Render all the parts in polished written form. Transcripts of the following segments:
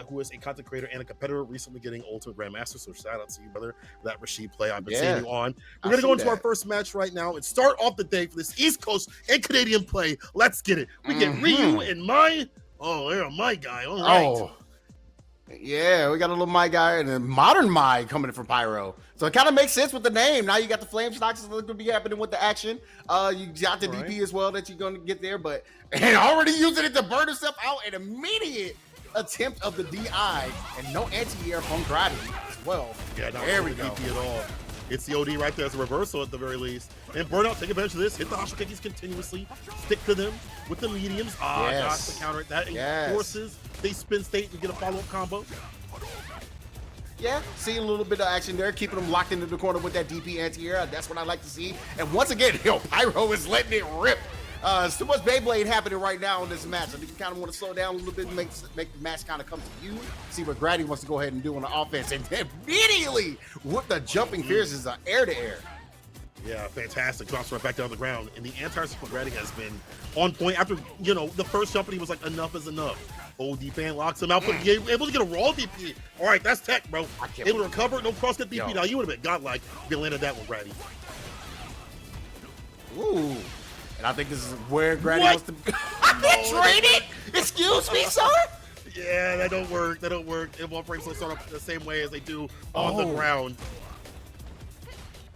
who is a content creator and a competitor, recently getting Ultimate Grandmaster. So shout out to you, brother, for that Rashid play. I've been seeing you on. We're going to go into our first match right now and start off the day for this East Coast and Canadian play. Let's get it. We get Ryu and Mai. Oh, they're a Mai guy. All right. Oh. Yeah, we got a little Mai guy and a modern Mai coming in from Pyro. So it kind of makes sense with the name. Now you got the flame stocks that's going to be happening with the action. You got the DP as well that you're going to get there, but and already using it to burn himself out. An immediate attempt of the DI and no anti-air from Grady as well. Yeah, not there we go. DP at all. It's the OD right there as a reversal at the very least. And Burnout, take advantage of this. Hit the Hashikekis continuously. Stick to them with the mediums. Gosh, the counter. That forces they spin state to get a follow-up combo. Yeah, seeing a little bit of action there, keeping them locked into the corner with that DP anti-air. That's what I like to see. And once again, Pyro is letting it rip. So much Beyblade happening right now in this match. I think you kind of want to slow down a little bit and make the match kind of come to you. See what Grady wants to go ahead and do on the offense. And immediately, with the jumping fierce is air-to-air. Yeah, fantastic. Drops right back down to the ground. And the anti-support Grady has been on point. After, the first jump, he was like, enough is enough. OD fan locks him out, but able to get a raw DP. All right, that's tech, bro. Able to recover, no cross-cut DP. Now, you would have been godlike if you landed that one, Grady. Ooh. And I think this is where Grady wants to trade it. Excuse me, sir? Yeah, that don't work. It won't frame start up the same way as they do on the ground.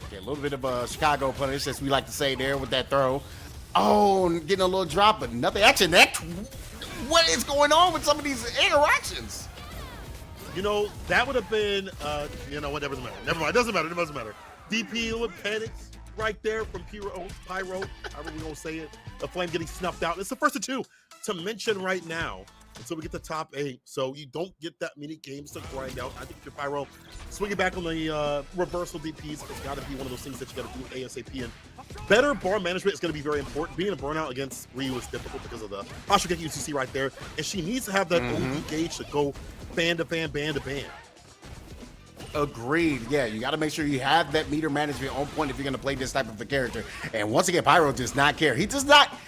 Okay, a little bit of a Chicago punish, as we like to say there with that throw. Oh, getting a little drop, but nothing. Actually, what is going on with some of these interactions? That would have been, whatever. Never mind. It doesn't matter. DP with panics. Right there from Pyro, however we're going to say it. The flame getting snuffed out. It's the first of two to mention right now until we get the top 8. So you don't get that many games to grind out. I think if you're Pyro, swinging back on the reversal DPs, it's got to be one of those things that you got to do ASAP. And better bar management is going to be very important. Being a burnout against Ryu is difficult because of the Hashigeki you see right there. And she needs to have that OD gauge to go fan to fan, band to band. Agreed. Yeah, you got to make sure you have that meter management on point if you're going to play this type of a character. And once again, Pyro does not care. He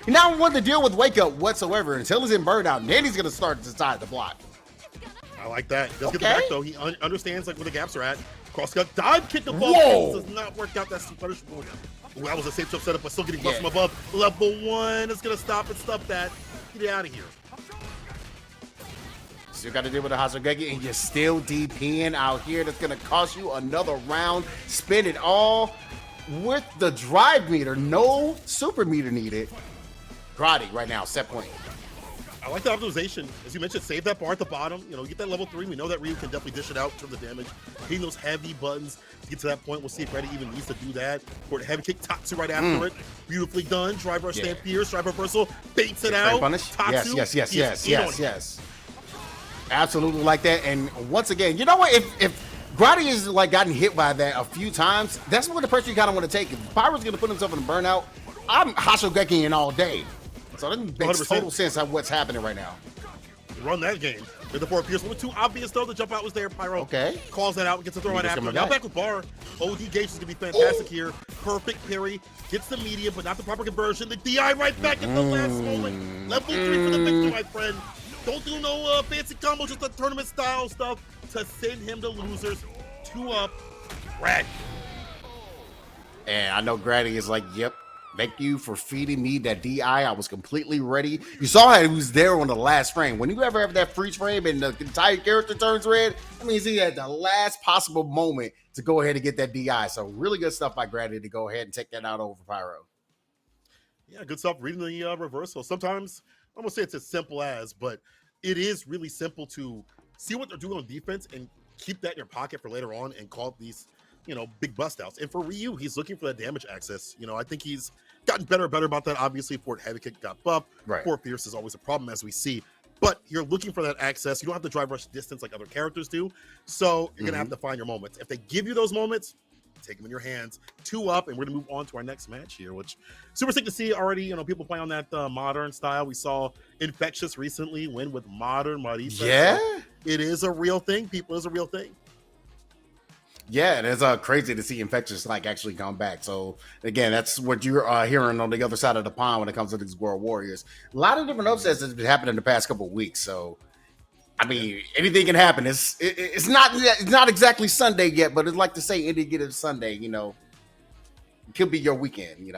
not want to deal with Wake Up whatsoever until he's in burnout. And then he's going to start to decide to block. I like that. He does get the back, though. He understands where the gaps are at. Cross-cut dive kick above. Does not work out. That's too punishable. Ooh, that was a safe jump setup, but still getting buffed from above. Level 1 is going to stop and stuff that. Get out of here. You got to deal with the Hashigeki, and you're still DPing out here. That's going to cost you another round. Spin it all with the drive meter. No super meter needed. Grady right now, set point. I like the optimization. As you mentioned, save that bar at the bottom. Get that level 3. We know that Ryu can definitely dish it out in terms of damage. Hitting those heavy buttons to get to that point. We'll see if Grady even needs to do that. For the heavy kick, Tatsu right after it. Beautifully done. Drive rush, stand pierce, drive reversal, baits it out. Tatsu. Yes. Absolutely like that. And once again, you know what? If Grady is gotten hit by that a few times, that's what the pressure you kind of want to take. If Pyro's going to put himself in a burnout, I'm Hashogeki all day. So that makes 100%. Total sense of what's happening right now. Run that game. Did the forward pierce a little too obvious though. The jump out was there. Pyro calls that out, gets a throw out after. Now back with bar. OD gauge is gonna be fantastic here. Perfect parry. Gets the medium, but not the proper conversion. The DI right back at the last moment. Level 3 for the victory, my friend. Don't do no fancy combo, just the tournament style stuff to send him to losers. 2 up. Grady. And I know Grady is like, yep. Thank you for feeding me that DI. I was completely ready. You saw how he was there on the last frame. When you ever have that freeze frame and the entire character turns red, that means he had the last possible moment to go ahead and get that DI. So really good stuff by Grady to go ahead and take that out over Pyro. Yeah, good stuff. Reading the reversal. Sometimes, I'm going to say it's as simple as, but it is really simple to see what they're doing on defense and keep that in your pocket for later on and call these big bust outs. And for Ryu, he's looking for that damage access. I think he's gotten better about that. Obviously, Fort Heavy Kick got buffed. Fort Fierce is always a problem, as we see. But you're looking for that access. You don't have to drive rush distance like other characters do. So you're going to have to find your moments. If they give you those moments, take them in your hands. 2 up, and we're going to move on to our next match here, which super sick to see already. people playing on that modern style. We saw Infectious recently win with modern Marisa. Yeah. So it is a real thing, people. It's a real thing. Yeah, and it's crazy to see Infectious actually come back. So again, that's what you're hearing on the other side of the pond when it comes to these World Warriors. A lot of different upsets that's been happening in the past couple of weeks. So I mean, anything can happen. It's not exactly Sunday yet, but it's like to say any given Sunday. It could be your weekend.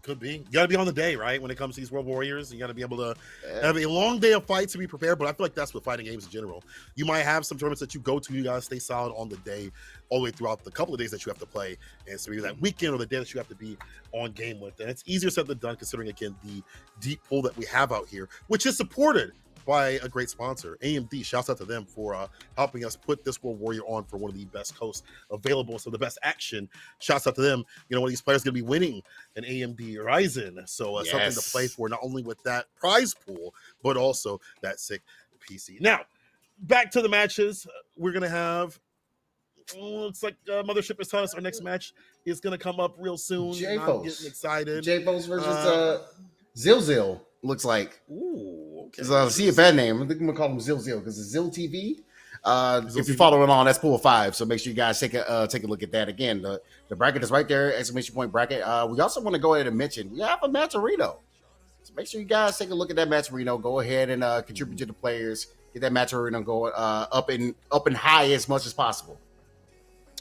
Could be. You got to be on the day, right? When it comes to these World Warriors, you got to be able to Yeah. have a long day of fights to be prepared. But I feel like that's with fighting games in general. You might have some tournaments that you go to. You got to stay solid on the day, all the way throughout the couple of days that you have to play. And so either that weekend or the day that you have to be on game with. And it's easier said than done, considering, again, the deep pool that we have out here, which is supported by a great sponsor. AMD, shouts out to them for helping us put this World Warrior on for one of the best hosts available. So the best action, shouts out to them. One of these players going to be winning an AMD Ryzen. So something to play for, not only with that prize pool, but also that sick PC. Now, back to the matches. We're going to have, looks like Mothership is telling us our next match is going to come up real soon. I'm getting excited. J-Pos versus Zilzil, looks like. Ooh. Okay. See a bad name. I think I'm gonna call him Zilzil because it's Zil TV. If you're following along, that's pool 5. So make sure you guys take a look at that. Again, the bracket is right there, exclamation point bracket. We also want to go ahead and mention we have a Matcherino. So make sure you guys take a look at that Matcherino. Go ahead and contribute to the players. Get that Matcherino going up and high as much as possible.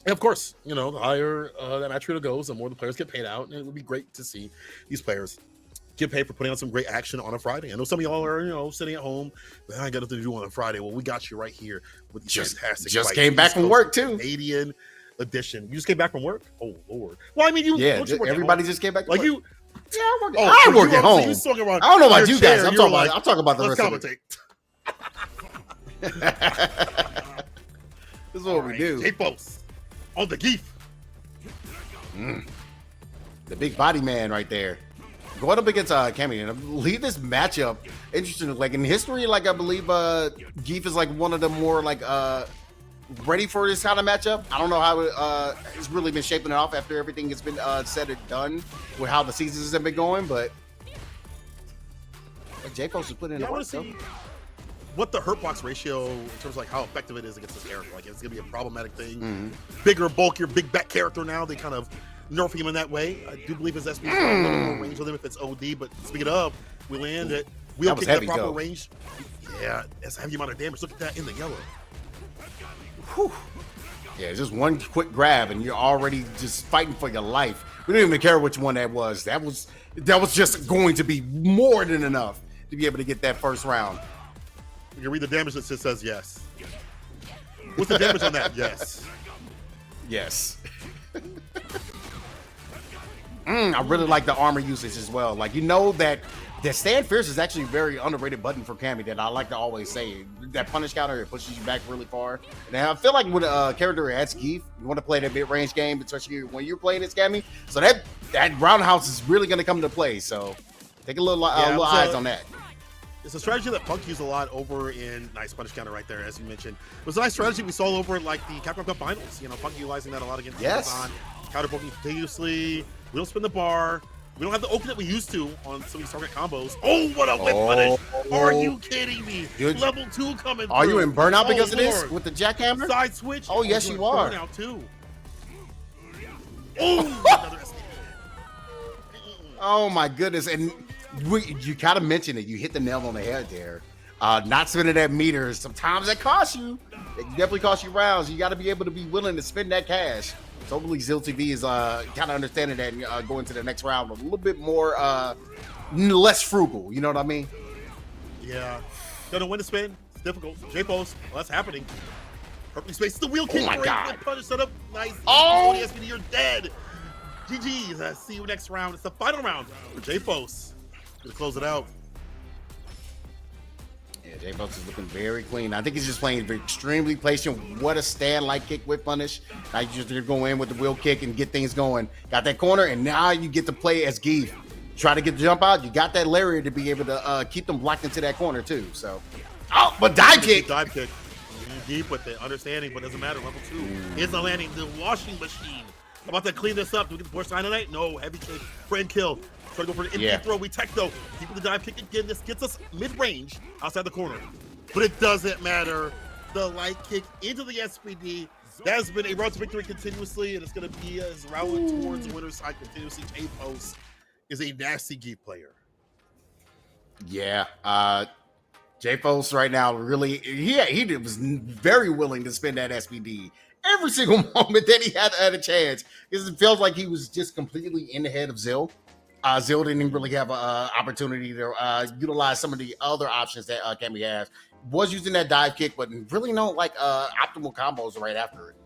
And of course, the higher that Matcherino goes, the more the players get paid out, and it would be great to see these players get paid for putting on some great action on a Friday. I know some of y'all are, sitting at home, but I ain't got nothing to do on a Friday. Well, we got you right here with these fantastic. Just came back from work too. Canadian edition. You just came back from work? Oh Lord. Well, I mean, everybody just came back. Like you. Yeah, I work at home. So I don't know about you guys. I'm talking about the let's rest commentate. Of it. This is what we do. J-Pos on the geef. The big body man right there. Going up against Cammy, and I believe this matchup interesting. Like in history, I believe Geef is one of the more ready for this kind of matchup. I don't know how it's really been shaping it off after everything has been said and done with how the seasons have been going. But J-Pos is putting in the work. See what the hurt box ratio in terms of how effective it is against this character. It's gonna be a problematic thing. Mm-hmm. Bigger, bulkier, big back character now. They kind of nerfing him in that way. I do believe his SP is a little more range with him if it's OD, but speaking of, we land it. We'll kick that proper range. Yeah, that's a heavy amount of damage. Look at that in the yellow. Whew. Yeah, just one quick grab and you're already just fighting for your life. We didn't even care which one that was. That was just going to be more than enough to be able to get that first round. You can read the damage that just says yes. What's the damage on that? Yes. Yes. I really like the armor usage as well. That Stand Fierce is actually a very underrated button for Cammy that I like to always say. That punish counter, it pushes you back really far. And I feel like with a character as Geef, you want to play that mid-range game, especially when you're playing as Cammy. So that roundhouse is really going to come into play. So take a little eyes on that. It's a strategy that Punk used a lot over in nice punish counter right there, as you mentioned. It was a nice strategy we saw over in the Capcom Cup Finals. Punk utilizing that a lot against Amazon, counter poking continuously. We don't spin the bar. We don't have the oak that we used to on some of these target combos. Oh, what a whip punish! Are you kidding me? Dude, Level 2 coming through. Are you in burnout because of this with the jackhammer? Side switch. Oh, yes, you are. Burnout too. Oh, oh my goodness! And you kind of mentioned it. You hit the nail on the head there. Not spending that meter. Sometimes that costs you. It definitely costs you rounds. You got to be able to be willing to spend that cash. So hopefully Zil TV is kind of understanding that and going to the next round a little bit more less frugal. You know what I mean? Yeah. Don't know when to spin. It's difficult. J-Pos. Well, that's happening. Perfectly spaced. The wheel kick. Oh my God. Punish set up. Nice. Oh. SPD, you're dead. GG's. See you next round. It's the final round for J-Pos. Gonna close it out. Yeah, J-Pos is looking very clean. I think he's just playing extremely patient. What a stand-like kick whip punish. Now you just go in with the wheel kick and get things going. Got that corner, and now you get to play as Geef. Try to get the jump out. You got that lariat to be able to keep them blocked into that corner too. So, but dive kick. Dive kick. Deep with it. Understanding, but doesn't matter. Level 2 is the landing. The washing machine. About to clean this up. Do we get the force sign tonight? No. Heavy kick. Friend kill. Try to go for the empty throw. We tech though. Keep the dive kick again. This gets us mid-range outside the corner. But it doesn't matter. The light kick into the SPD. That has been a road to victory continuously, and it's going to be as round towards the winner's side continuously. J-Pos is a nasty Geef player. Yeah. J-Fos right now really, was very willing to spend that SPD every single moment that he had a chance, because it feels like he was just completely in the head of Zill. Zill didn't really have an opportunity to utilize some of the other options that Cammy has. Was using that dive kick, but really no optimal combos right after it.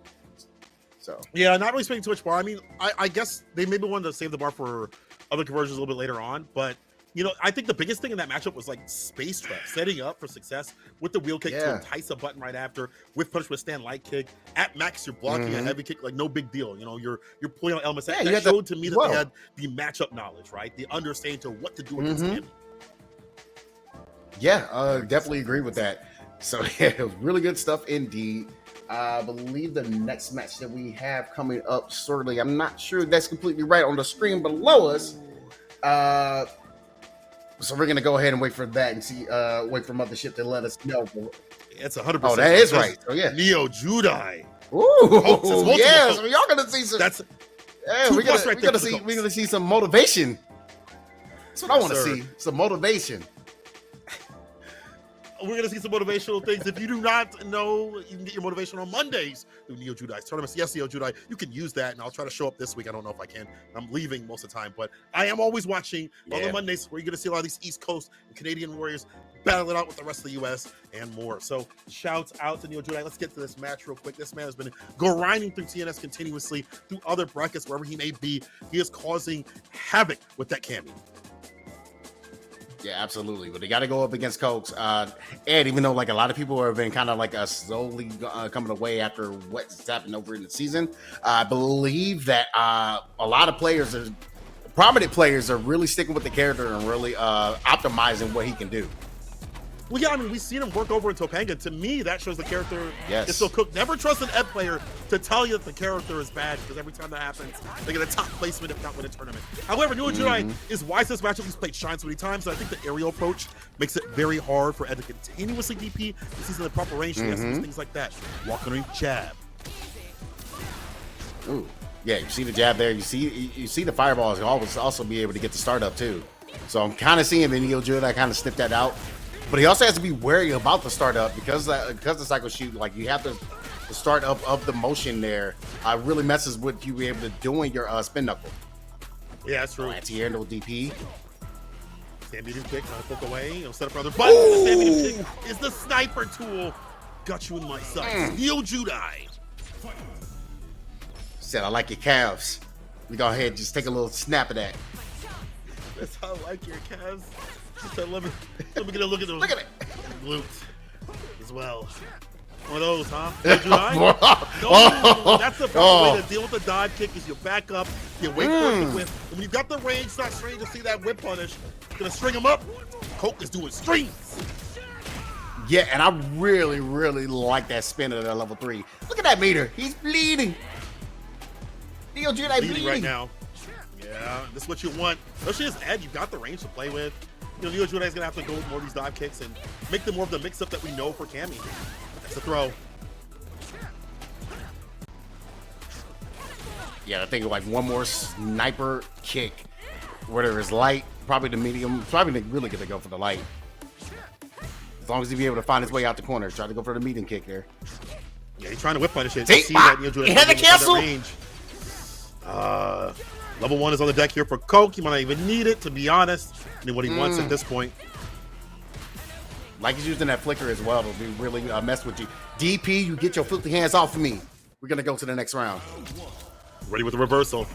So yeah, not really spending too much bar. I mean, I guess they maybe wanted to save the bar for other conversions a little bit later on, but you know, I think the biggest thing in that matchup was like space trap, setting up for success with the wheel kick to entice a button right after, with punch with stand light kick. At max, you're blocking a heavy kick, like no big deal. You know, you're pulling out elements. That showed to me that they had the matchup knowledge, right? The understanding to what to do against him. Yeah, definitely agree with that. So yeah, it was really good stuff indeed. I believe the next match that we have coming up shortly, I'm not sure that's completely right on the screen below us. So we're gonna go ahead and wait for that and see. Wait for Mothership to let us know. It's 100%. Oh, that is right. So yeah, Neo Judai. Ooh, yeah. So y'all gonna see some. That's we're gonna see some motivation. That's what I want to see. Some motivation. We're going to see some motivational things. If you do not know, you can get your motivation on Mondays through Neo Judai's tournaments. Yes, Neo Judai, you can use that, and I'll try to show up this week. I don't know if I can. I'm leaving most of the time, but I am always watching on the Mondays, where you're going to see a lot of these East Coast and Canadian warriors battle it out with the rest of the U.S. and more. So shouts out to Neo Judai. Let's get to this match real quick. This man has been grinding through TNS continuously, through other brackets, wherever he may be. He is causing havoc with that Cammy. Yeah, absolutely. But they got to go up against Cokes. And even though like a lot of people have been kind of like slowly coming away after what's happened over in the season, I believe that a lot of players, prominent players, are really sticking with the character and really optimizing what he can do. Well, yeah, I mean, we've seen him work over in Topanga. To me, that shows the character is still cooked. Never trust an Ed player to tell you that the character is bad, because every time that happens, they get a top placement if not win a tournament. However, Neo Judai is wise this matchup. He's played Shine so many times, so I think the aerial approach makes it very hard for Ed to continuously DP. If he's in the proper range, he has to use things like that. Walk underneath jab. Ooh, yeah, you see the jab there. You see the fireballs also be able to get the start up too. So I'm kind of seeing the Neo Judai kind of snip that out. But he also has to be wary about the startup, because the cycle shoot, like you have the start up of the motion there, really messes with you able to doing your spin knuckle. Yeah, that's true. Anti-air, no DP. Stand medium kick, trying to poke away. You know, set up for other buttons. The stand medium kick is the sniper tool. Got you in my sights. Neo Judai. Said I like your calves. We go ahead and just take a little snap of that. That's how I like your calves. So let me get a look at those. Look at it. Glutes as well. One of those, huh? No, that's the proper way to deal with the dive kick. Is you back up, you wait for it to whip. And when you got the range, it's not strange to see that whip punish. Gonna string him up. Coke is doing strings. Yeah, and I really, really like that spin at level 3. Look at that meter. He's bleeding. Neo Judai bleeding right now. Yeah, this is what you want. Especially as Ed, you've got the range to play with. You know, Neo Judai is going to have to go with more of these dive kicks and make them more of the mix-up that we know for Cammy. That's a throw. Yeah, I think like one more sniper kick. Whether it's light, probably the medium, probably really going to go for the light. As long as he be able to find his way out the corner. Try to go for the medium kick there. Yeah, he's trying to whip punish it. See that Neo Judai had the cancel. Level 1 is on the deck here for Coke. He might not even need it, to be honest. I mean, what he wants at this point. Like he's using that flicker as well to be really mess with you. DP, you get your filthy hands off of me. We're going to go to the next round. Ready with the reversal.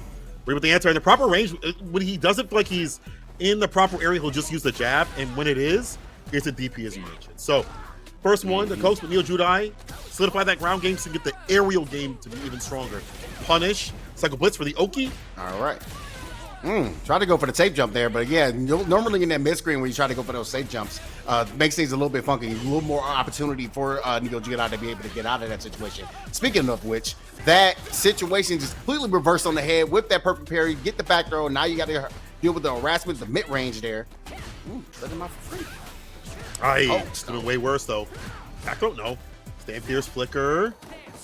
Ready with the answer. In the proper range, when he doesn't feel like he's in the proper area, he'll just use the jab. And when it is, it's a DP, as you mentioned. So, first one, the Coke with Neo Judai. Solidify that ground game to get the aerial game to be even stronger. Punish. Cycle blitz for the Oki. All right. Try to go for the safe jump there, but yeah, normally in that mid screen when you try to go for those safe jumps, makes things a little bit funky. A little more opportunity for Neo Judai to be able to get out of that situation. Speaking of which, that situation just completely reversed on the head with that perfect parry. Get the back throw. Now you got to deal with the harassment, the mid range there. Let him out for free. It's doing way worse though. Back throw, no. Stand fierce flicker.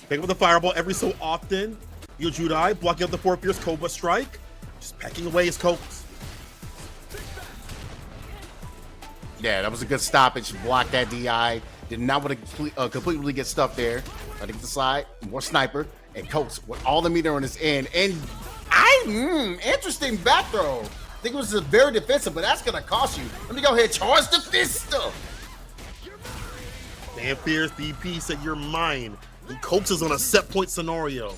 Pick up the fireball every so often. Neo Judai blocking up the 4 fierce Cobra strike. Just pecking away his Cokes. Yeah, that was a good stoppage. Blocked that DI. Did not want to completely get stuck there. I think the slide, more sniper, and Coates with all the meter on his end. And interesting back throw. I think it was very defensive, but that's going to cost you. Let me go ahead and charge the fist up. Man fears DP said you're mine. And Coates is on a set point scenario.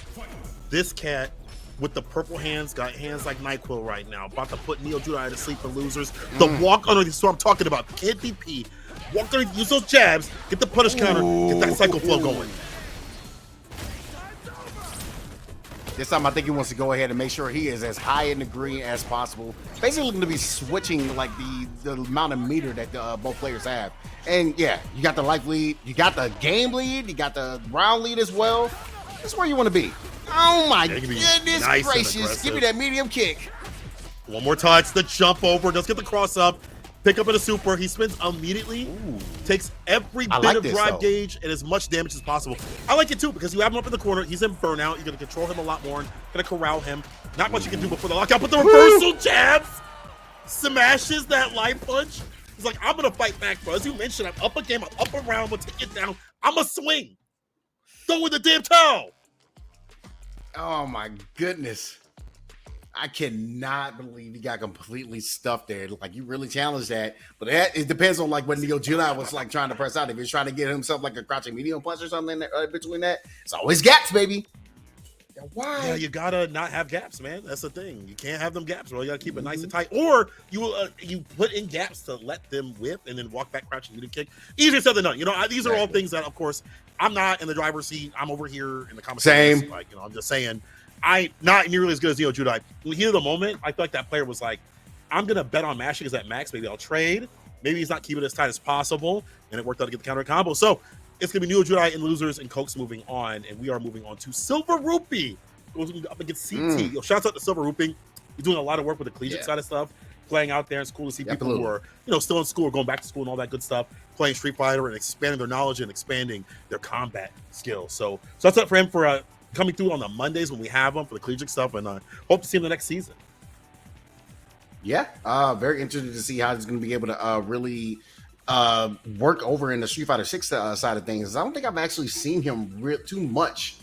This cat with the purple hands got hands like NyQuil right now. About to put Neo Judai to sleep for losers. The walk underneath is what I'm talking about. Kid DP. Walk underneath, use those jabs, get the punish counter, get that cycle flow going. This time I think he wants to go ahead and make sure he is as high in the green as possible. Basically looking to be switching like the amount of meter that both players have. And yeah, you got the life lead, you got the game lead, you got the round lead as well. That's where you want to be. Oh my goodness gracious. Give me that medium kick. One more touch, the jump over, does get the cross up, pick up in a super. He spins immediately, takes every bit of drive gauge and as much damage as possible. I like it too because you have him up in the corner. He's in burnout. You're going to control him a lot more. Going to corral him. Not much you can do before the lockout, but the reversal jabs smashes that life punch. He's like, I'm going to fight back, bro. As you mentioned, I'm up a game, I'm up a round, I'm going to take it down. I'm going to swing. Throw in the damn towel. Oh my goodness. I cannot believe he got completely stuffed there. Like, you really challenged that. But it depends on, like, what Neo Judai was, like, trying to press out. If he's trying to get himself, like, a crouching medium punch or something between that, it's always gaps, baby. Why? Yeah, you got to not have gaps, man. That's the thing. You can't have them gaps, bro. You got to keep it nice and tight. Or you put in gaps to let them whip and then walk back crouching medium kick. Easier said than done. You know, these are all things that, of course, I'm not in the driver's seat. I'm over here in the commentaries. Same. Like, you know, I'm just saying. I not nearly as good as Neo Judai. In the heat of the moment, I feel like that player was like, I'm going to bet on mashing as that max. Maybe I'll trade. Maybe he's not keeping it as tight as possible. And it worked out to get the counter combo. So it's going to be Neo Judai and losers and Coates moving on. And we are moving on to Silver Rupee. Goes up against CT. Yo, shouts out to Silver Rupee. He's doing a lot of work with the collegiate side of stuff. Playing out there. It's cool to see people who are, you know, still in school or going back to school and all that good stuff. Playing Street Fighter and expanding their knowledge and expanding their combat skills. So that's up for him for coming through on the Mondays when we have them for the collegiate stuff, and hope to see him the next season. Yeah, very interested to see how he's going to be able to really work over in the Street Fighter 6 side of things. I don't think I've actually seen him too much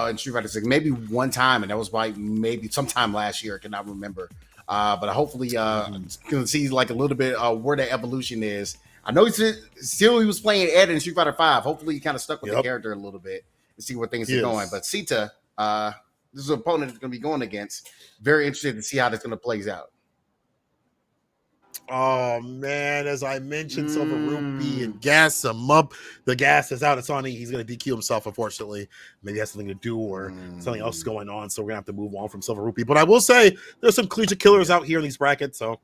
in Street Fighter 6. Maybe one time, and that was like maybe sometime last year. I cannot remember. But hopefully going to see like a little bit where the evolution is. I know he was playing Ed in Street Fighter 5. Hopefully he kind of stuck with the character a little bit. See where things are going. But Sita, this is an opponent that's going to be going against. Very interested to see how this going to plays out. Oh, man, as I mentioned, Silver Rupee and gas him up. The gas is out. It's on. He's going to DQ himself, unfortunately. Maybe it has something to do or something else is going on. So we're going to have to move on from Silver Rupee. But I will say there's some collegiate killers out here in these brackets. So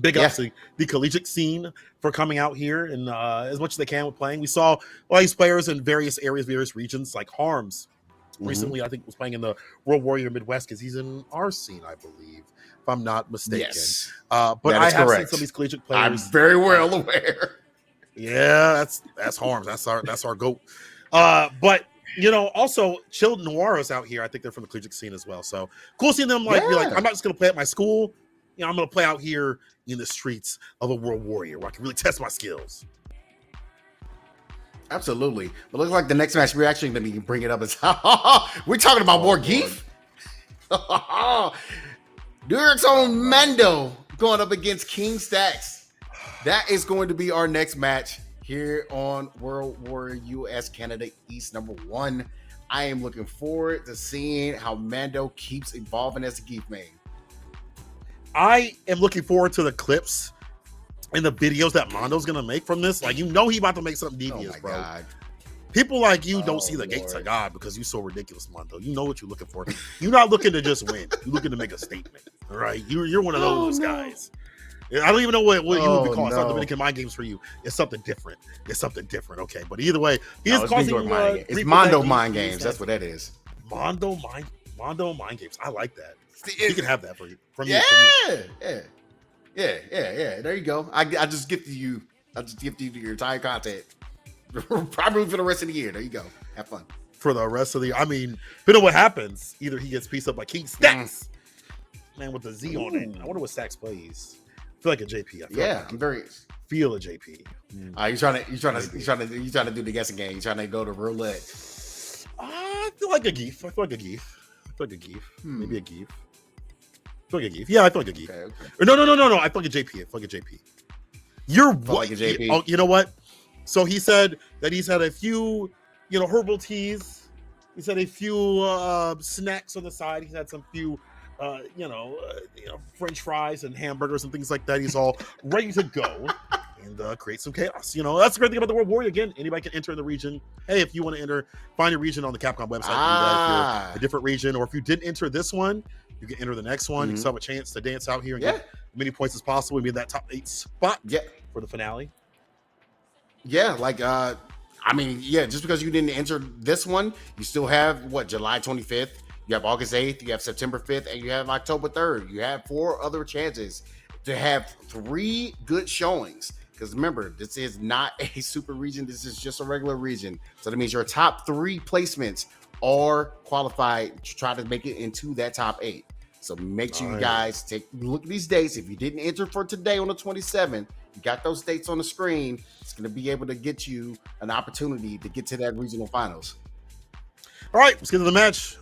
big ups to the collegiate scene for coming out here and as much as they can with playing. We saw all these players in various areas, various regions, like Harms. Recently, I think was playing in the World Warrior Midwest because he's in our scene, I believe, if I'm not mistaken. Yes. But I have seen some of these collegiate players. I'm very well aware. Yeah, that's Harms. That's our GOAT. But you know, also Chilled Noiros out here. I think they're from the collegiate scene as well. So cool seeing them be like, I'm not just gonna play at my school. You know, I'm gonna play out here in the streets of a World Warrior where I can really test my skills. Absolutely. But looks like the next match we're actually going to be bringing up is we're talking about more Geef. New York's own Mando going up against King Stacks. That is going to be our next match here on World Warrior US Canada East #1. I am looking forward to seeing how Mando keeps evolving as a Geef main. I am looking forward to the clips and the videos that Mondo's gonna make from this. Like, you know, he about to make something devious, bro. God. People like you don't see the gates of God because you're so ridiculous, Mondo. You know what you're looking for. You're not looking to just win. You're looking to make a statement. All right, you're one of those guys. I don't even know what you would be called. It's not Dominican mind games for you. It's something different. It's something different. Okay, but either way, he's causing it's Mondo mind games. That's what that is. Mondo mind games. I like that. He can have that for you. From yeah, you. Yeah. There you go. I just gifted you. I just gifted you your entire content. Probably for the rest of the year. There you go. Have fun. For the rest of the year. I mean, depending on what happens, either he gets pieced up by King Stacks. Man with the Z on it. I wonder what Stacks plays. feel like a JP. I feel Yeah, like I'm very. feel a JP. You trying to do the guessing game. You trying to go to roulette. I feel like a Geef. I feel like a Geef. Maybe a Geef. I feel like a Geef. Yeah, I feel like a Geef. Okay. Or no. I feel like a JP. I feel like a JP. You're what? Like a JP. Oh, you know what? So he said that he's had a few, herbal teas. He's had a few snacks on the side. He's had some few, French fries and hamburgers and things like that. He's all ready to go and create some chaos. That's the great thing about the World Warrior. Again, anybody can enter in the region. Hey, if you want to enter, find your region on the Capcom website. Do that if you're a different region, or if you didn't enter this one, you can enter the next one. You still have a chance to dance out here and get as many points as possible and be in that top 8 spot for the finale. Yeah, just because you didn't enter this one, you still have July 25th, you have August 8th, you have September 5th, and you have October 3rd. You have 4 other chances to have 3 good showings. Because remember, this is not a super region, this is just a regular region. So that means your top 3 placements are qualified to try to make it into that top 8. So make sure you guys take a look at these dates. If you didn't enter for today on the 27th, you got those dates on the screen. It's going to be able to get you an opportunity to get to that regional finals. All right, let's get to the match.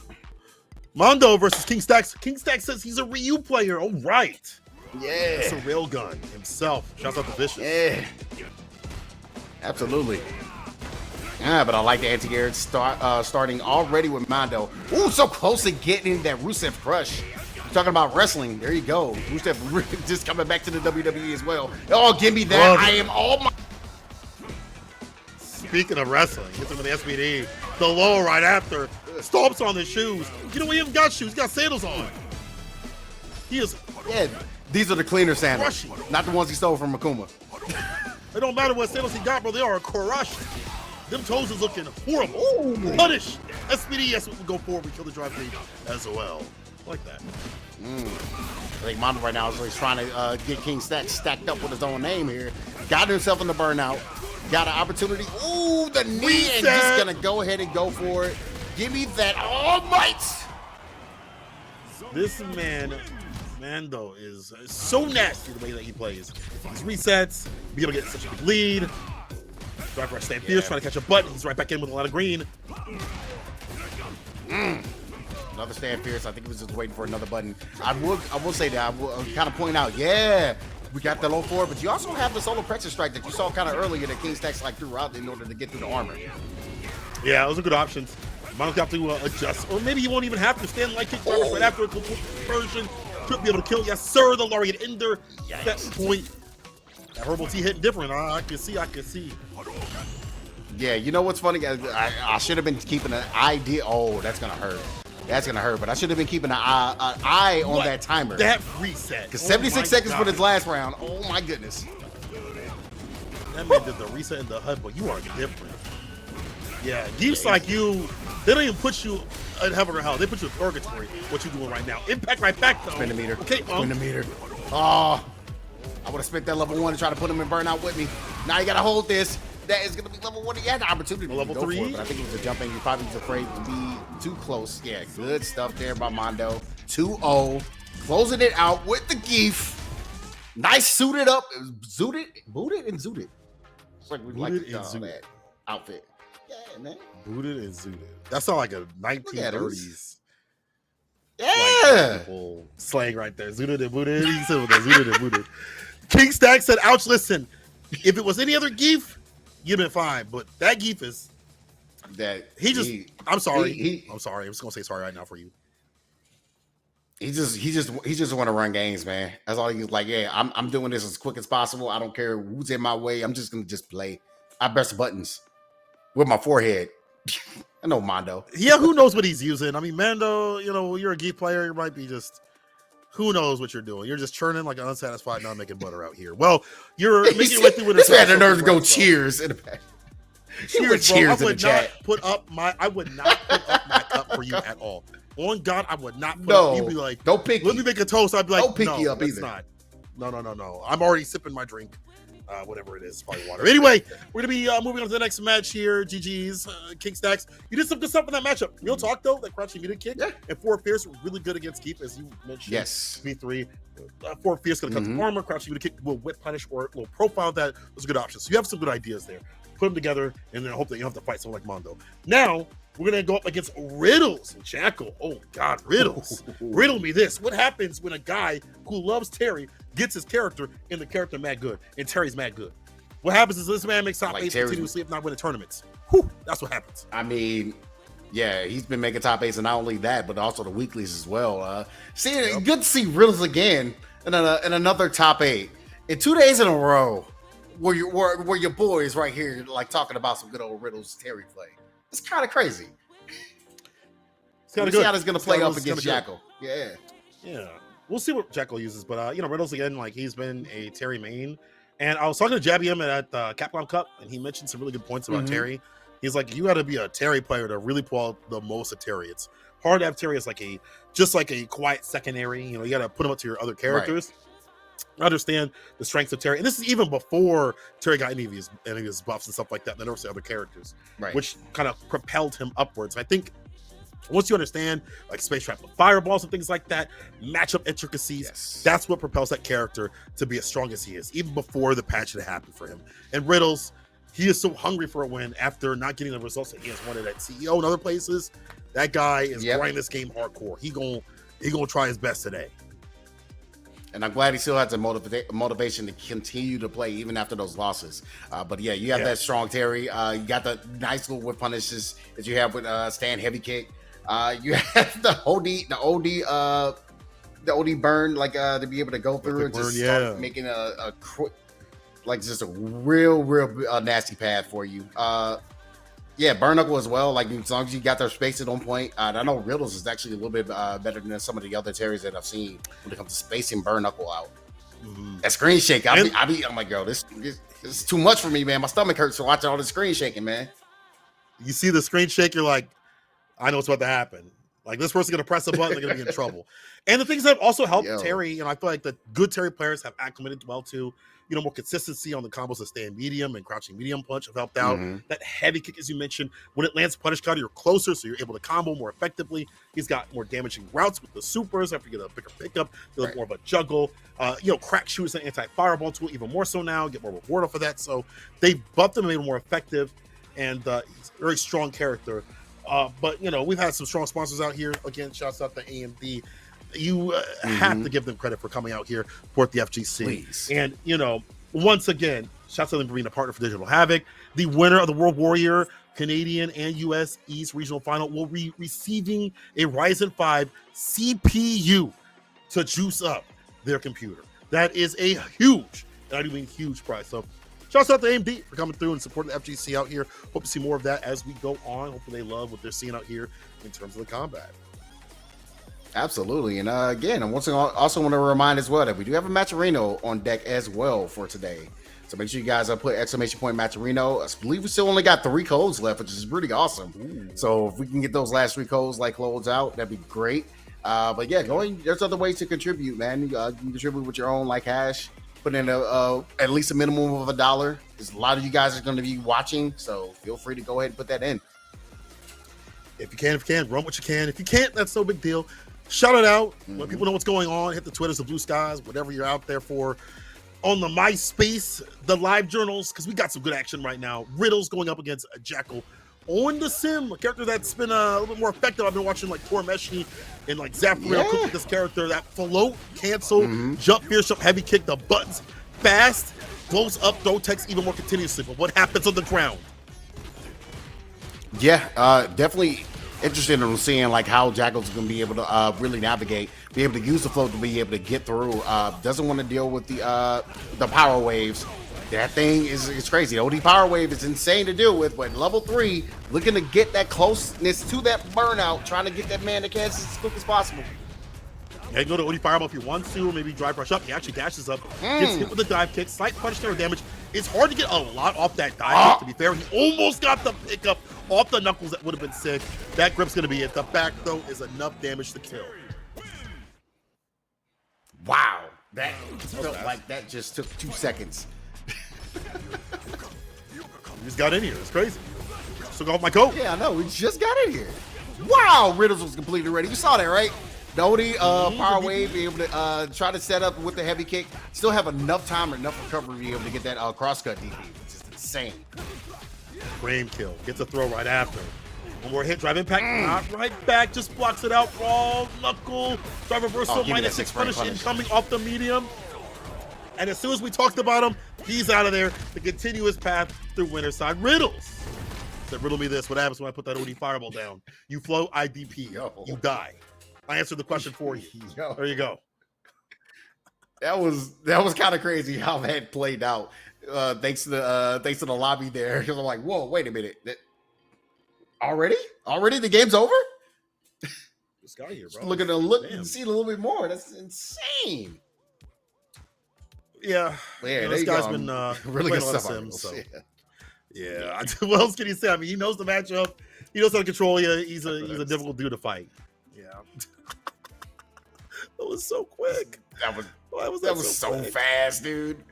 Mondo versus King Stacks. King Stacks says he's a Ryu player. All right. Yeah. It's a railgun himself. Shouts out to Vicious. Yeah. Absolutely. Yeah, but I like the anti-air starting already with Mondo. Ooh, so close to getting that Rusev crush. Talking about wrestling, there you go. Rusev just coming back to the WWE as well. Oh, give me that. I am all my. Speaking of wrestling, hits him with the SPD. The low right after. Stomps on the shoes. He even got shoes. He got sandals on. He is. Yeah, these are the cleaner sandals. Crushing. Not the ones he stole from Makuma. It don't matter what sandals he got, bro. They are crushed. Them toes is looking horrible. Ooh. Punish. SPD, yes, we can go forward. We kill the drive cage as well. I like that. I think Mondo right now is really trying to get King Stacks stacked up with his own name here. Got himself in the burnout. Got an opportunity. Ooh, the knee, and just gonna go ahead and go for it. Give me that all might. This man, Mando, is so nasty the way that he plays. His resets, be able to get such a big lead. Drive for a stand fierce, trying to catch a button. He's right back in with a lot of green. Another stand fierce. I think he was just waiting for another button. I will say that I will kind of point out, we got the low forward, but you also have the solo pressure strike that you saw kind of earlier that King Stacks threw out in order to get through the armor. Yeah, those are good options. Mondo's got to adjust, or maybe you won't even have to stand like kick right after a conversion. Could be able to kill. Yes, sir. The Lariat Ender. That point. That herbal tea hitting different. I can see. Yeah, you know what's funny? I should have been keeping an idea. Oh, that's gonna hurt. But I should have been keeping an eye on that timer. That reset. Because 76 seconds for this last round. Oh my goodness. That man did the reset in the HUD, but you are different. Yeah, geeks like you, they don't even put you in heaven or hell. They put you in purgatory. What you doing right now? Impact right back though. Spin the meter. Okay, spin the meter. Oh, I would have spent that level 1 to try to put him in burnout with me. Now you gotta hold this. That is gonna be level 1. He had the opportunity to level go 3, for it, but I think it was a jump in. He probably was afraid to be too close. Yeah, good stuff there by Mondo. 2-0, closing it out with the Geef. Nice suited up, booted and zooted. It's like we like that outfit. Yeah, man. Booted and zooted. That sounds like a 1930s. Yeah. Like, slang right there. Zooted and booted. He said with that zooted and booted. King Stack said, ouch, listen. If it was any other Geef, you'd been fine. But that Geef is that I'm sorry. I'm sorry. I'm just gonna say sorry right now for you. He just want to run games, man. That's all he's like. Yeah, I'm doing this as quick as possible. I don't care who's in my way. I'm just gonna play. I press buttons with my forehead. I know Mondo. Yeah, who knows what he's using? I mean, Mando, you're a Geef player. You might be who knows what you're doing? You're just churning like an unsatisfied, not making butter out here. Well, you're making your way through with this man had the nerve to go cheers in the back. Cheers, bro. I would not put up my cup for you at all. On God, I would not put up. You'd be like, don't pick. Let me make a toast. I'd be like, don't pick no, you up it's either. Not. No. I'm already sipping my drink. whatever it is, probably water. Anyway, we're gonna be moving on to the next match here. GG's King Stacks. You did some good stuff in that matchup. Real talk though, that crouching muted kick and 4 Fierce were really good against Keep, as you mentioned. Yes. V3. 4 Fierce gonna cut the armor, crouching muted kick will whip punish or will profile. That was a good option. So you have some good ideas there. Put them together, and then hope that you don't have to fight someone like Mondo. Now we're gonna go up against Riddles and Jackal. Oh God, Riddles! Riddle me this: what happens when a guy who loves Terry gets his character and the character mad good, and Terry's mad good? What happens is this man makes top Like 8 Terry's- continuously, if not winning tournaments. Whew, that's what happens. I mean, yeah, he's been making top 8s, and not only that, but also the weeklies as well. Good to see Riddles again in another top 8 in 2 days in a row. Where your boys right here like talking about some good old Riddles Terry play. It's kind of crazy. It's kind of See good. how it's gonna play up against kinda Jackal. Yeah. Yeah, we'll see what Jackal uses, but Riddles again, like he's been a Terry main, and I was talking to Jabby him at the Capcom Cup, and he mentioned some really good points about Terry. He's like, you got to be a Terry player to really pull out the most of Terry. It's hard to have Terry as like a quiet secondary. You got to put him up to your other characters. Right. I understand the strengths of Terry, and this is even before Terry got any of his buffs and stuff like that. And then there was the other characters, which kind of propelled him upwards. I think once you understand like space trap with fireballs and things like that, matchup intricacies, that's what propels that character to be as strong as he is, even before the patch had happened for him. And Riddles, he is so hungry for a win after not getting the results that he has wanted at CEO and other places. That guy is grinding this game hardcore. He gonna try his best today. And I'm glad he still has the motivation to continue to play even after those losses. But yeah, you have that strong Terry. You got the nice little whip punishes that you have with stand heavy kick. You have the OD burn, like to be able to go through and just start making a quick, like just a real nasty path for you. Yeah, Burn Knuckle as well. Like as long as you got their spacing on point, I know Riddles is actually a little bit better than some of the other Terrys that I've seen when it comes to spacing Burn Knuckle out. That screen shake, I'm like, girl, this is too much for me, man. My stomach hurts from watching all the screen shaking, man. You see the screen shake, you're like, I know what's about to happen. Like this person's gonna press a button, they're gonna be in trouble. And the things that have also helped Terry, I feel like the good Terry players have acclimated well to, more consistency on the combos that stand medium and crouching medium punch have helped out. That heavy kick, as you mentioned, when it lands punish counter, you're closer, so you're able to combo more effectively. He's got more damaging routes with the supers after you get a bigger pickup, get more of a juggle. Crack shoot is an anti-fireball tool, even more so now, get more reward off of that. So they buffed him and made him more effective, and he's a very strong character. But we've had some strong sponsors out here. Again, shouts out to AMD. You have to give them credit for coming out here for the FGC. Please. And once again, shouts out to them for being a partner for Digital Havoc. The winner of the World Warrior Canadian and US East Regional Final will be receiving a Ryzen 5 CPU to juice up their computer. That is a huge, and I do mean huge prize. So shouts out to AMD for coming through and supporting the FGC out here. Hope to see more of that as we go on. Hopefully they love what they're seeing out here in terms of the combat. Absolutely. And again, I also want to remind as well that we do have a Matcherino on deck as well for today. So make sure you guys put exclamation point Matcherino. I believe we still only got 3 codes left, which is pretty awesome. Ooh. So if we can get those last 3 codes like close out, that'd be great. But yeah, there's other ways to contribute, man. You can contribute with your own like hash. Put in at least a minimum of $1. Because a lot of you guys are going to be watching, so feel free to go ahead and put that in. If you can, run what you can. If you can't, that's no big deal. Shout it out. Let people know what's going on. Hit the Twitters, the Blue Skies, whatever you're out there for. On the MySpace, the live journals, because we got some good action right now. Riddles going up against Jackal on the sim, a character that's been a little bit more effective. I've been watching like Tor Meshi and like Zafirel cook with this character. That float, cancel, jump, fierce jump, heavy kick, the buttons, fast, goes up, throw text even more continuously. But what happens on the ground? Yeah, definitely interested in seeing like how Jackal's going to be able to really navigate, be able to use the float to be able to get through. Doesn't want to deal with the power waves. That thing is crazy. The OD power wave is insane to deal with, but level 3, looking to get that closeness to that burnout, trying to get that man to cancel as quick as possible. Yeah, you go to OD Fireball if you want to, or maybe drive rush up. He actually dashes up, gets hit with a dive kick, slight punch terror damage. It's hard to get a lot off that dive kick, to be fair. He almost got the pickup off the knuckles. That would have been sick. That grip's going to be it. The back, though, is enough damage to kill. Wow. That felt like that just took 2 seconds. We just got in here. It's crazy. Took off my coat. Yeah, I know. We just got in here. Wow, Riddles was completely ready. You saw that, right? The only power wave, be able to try to set up with the heavy kick. Still have enough time or enough recovery to be able to get that cross-cut DP, which is insane. Frame kill. Gets a throw right after. One more hit. Drive impact. Not right back. Just blocks it out. Raw knuckle. Drive reversal. -6 punish incoming off the medium. And as soon as we talked about him, he's out of there. The continuous path through Winterside. Riddles. Said, riddle me this. What happens when I put that OD fireball down? You float IDP. Yo. You die. I answered the question for you. Yo. There you go. That was kind of crazy how that played out. Thanks to the lobby there. Because I'm like, whoa, wait a minute. Already? The game's over? This guy here, bro. Just looking to look and see a little bit more. That's insane. Yeah. Yeah, this guy's been really playing good a lot of stuff. Sims, so. Yeah. What else can he say? I mean, he knows the matchup. He knows how to control you. He's a difficult dude to fight. Yeah. That was so quick. That was so fast, dude.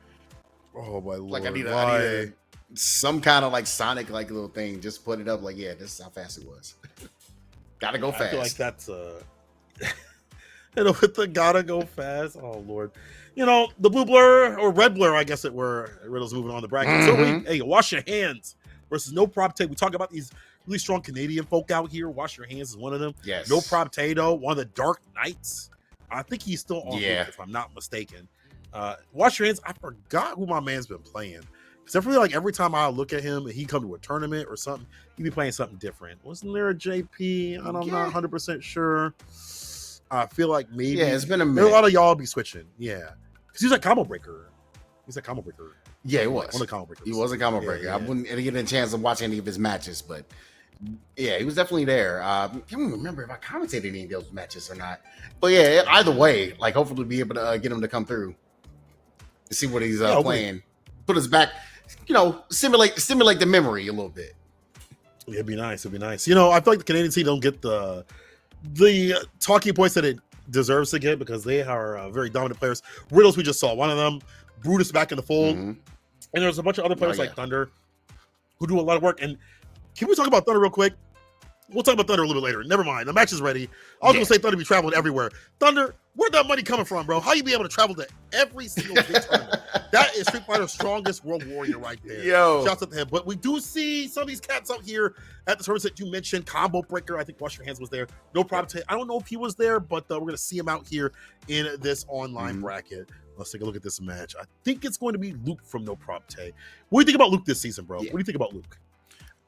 Oh my lord! Like I need some kind of like Sonic like little thing. Just put it up. Like this is how fast it was. Gotta go fast. I feel like that's with the gotta go fast. Oh lord! The blue blur or red blur, I guess it were. Riddle's moving on the bracket. So hey, wash your hands versus no prop take. We talk about these really strong Canadian folk out here. Wash your hands is one of them. Yes. No prop though. One of the Dark Knights. I think he's still on if I'm not mistaken. Wash your hands. I forgot who my man's been playing. Because I feel like every time I look at him and he come to a tournament or something, he'd be playing something different. Wasn't there a JP? I'm not 100% sure. I feel like maybe. Yeah, it's been a minute. There a lot of y'all be switching. Yeah. Because he's a combo breaker. Yeah, he was. One of the combo breakers. He was a combo breaker. Yeah. I wouldn't get a chance to watch any of his matches, but yeah, he was definitely there. I don't remember if I commentated any of those matches or not. But yeah, either way, like hopefully be able to get him to come through to see what he's playing. Put us back, stimulate the memory a little bit. Yeah, it'd be nice. I feel like the Canadian team don't get the talking points that it deserves to get because they are very dominant players. Riddles, we just saw one of them. Brutus back in the fold. And there's a bunch of other players like Thunder who do a lot of work. And can we talk about Thunder real quick? We'll talk about Thunder a little bit later. Never mind. The match is ready. I was going to say Thunder be traveling everywhere. Thunder, where'd that money coming from, bro? How you be able to travel to every single big tournament? That is Street Fighter's strongest world warrior right there. Yo. Shouts out to him. But we do see some of these cats out here at the tournaments that you mentioned. Combo Breaker, I think Wash Your Hands was there. No problem. I don't know if he was there, but we're going to see him out here in this online bracket. Let's take a look at this match. I think it's going to be Luke from No Prop Tay. What do you think about Luke this season, bro? What do you think about Luke?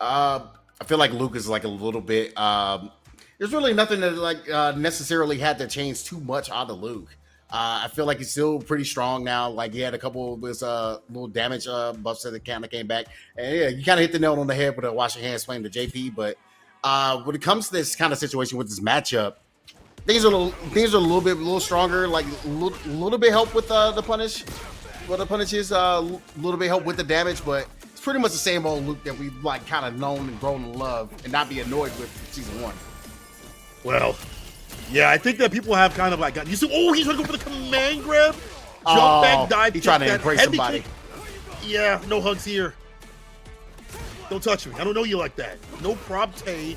I feel like Luke is like a little bit. There's really nothing that necessarily had to change too much out of Luke. I feel like he's still pretty strong now. Like he had a couple of his little damage buffs that kind of came back, and yeah, you kind of hit the nail on the head with a wash your hands playing the JP. But when it comes to this kind of situation with this matchup, things are a little stronger. Like a little bit help with the punish. Well, the punish is a little bit help with the damage, but it's pretty much the same old Luke that we've like kind of known and grown and loved, and not be annoyed with season 1. Well, yeah, I think that people have kind of like gotten used to. Oh, he's trying to go for the command grab, jump back, dive. He's trying to embrace somebody. Kick. Yeah, no hugs here. Don't touch me. I don't know you like that. No prob Tay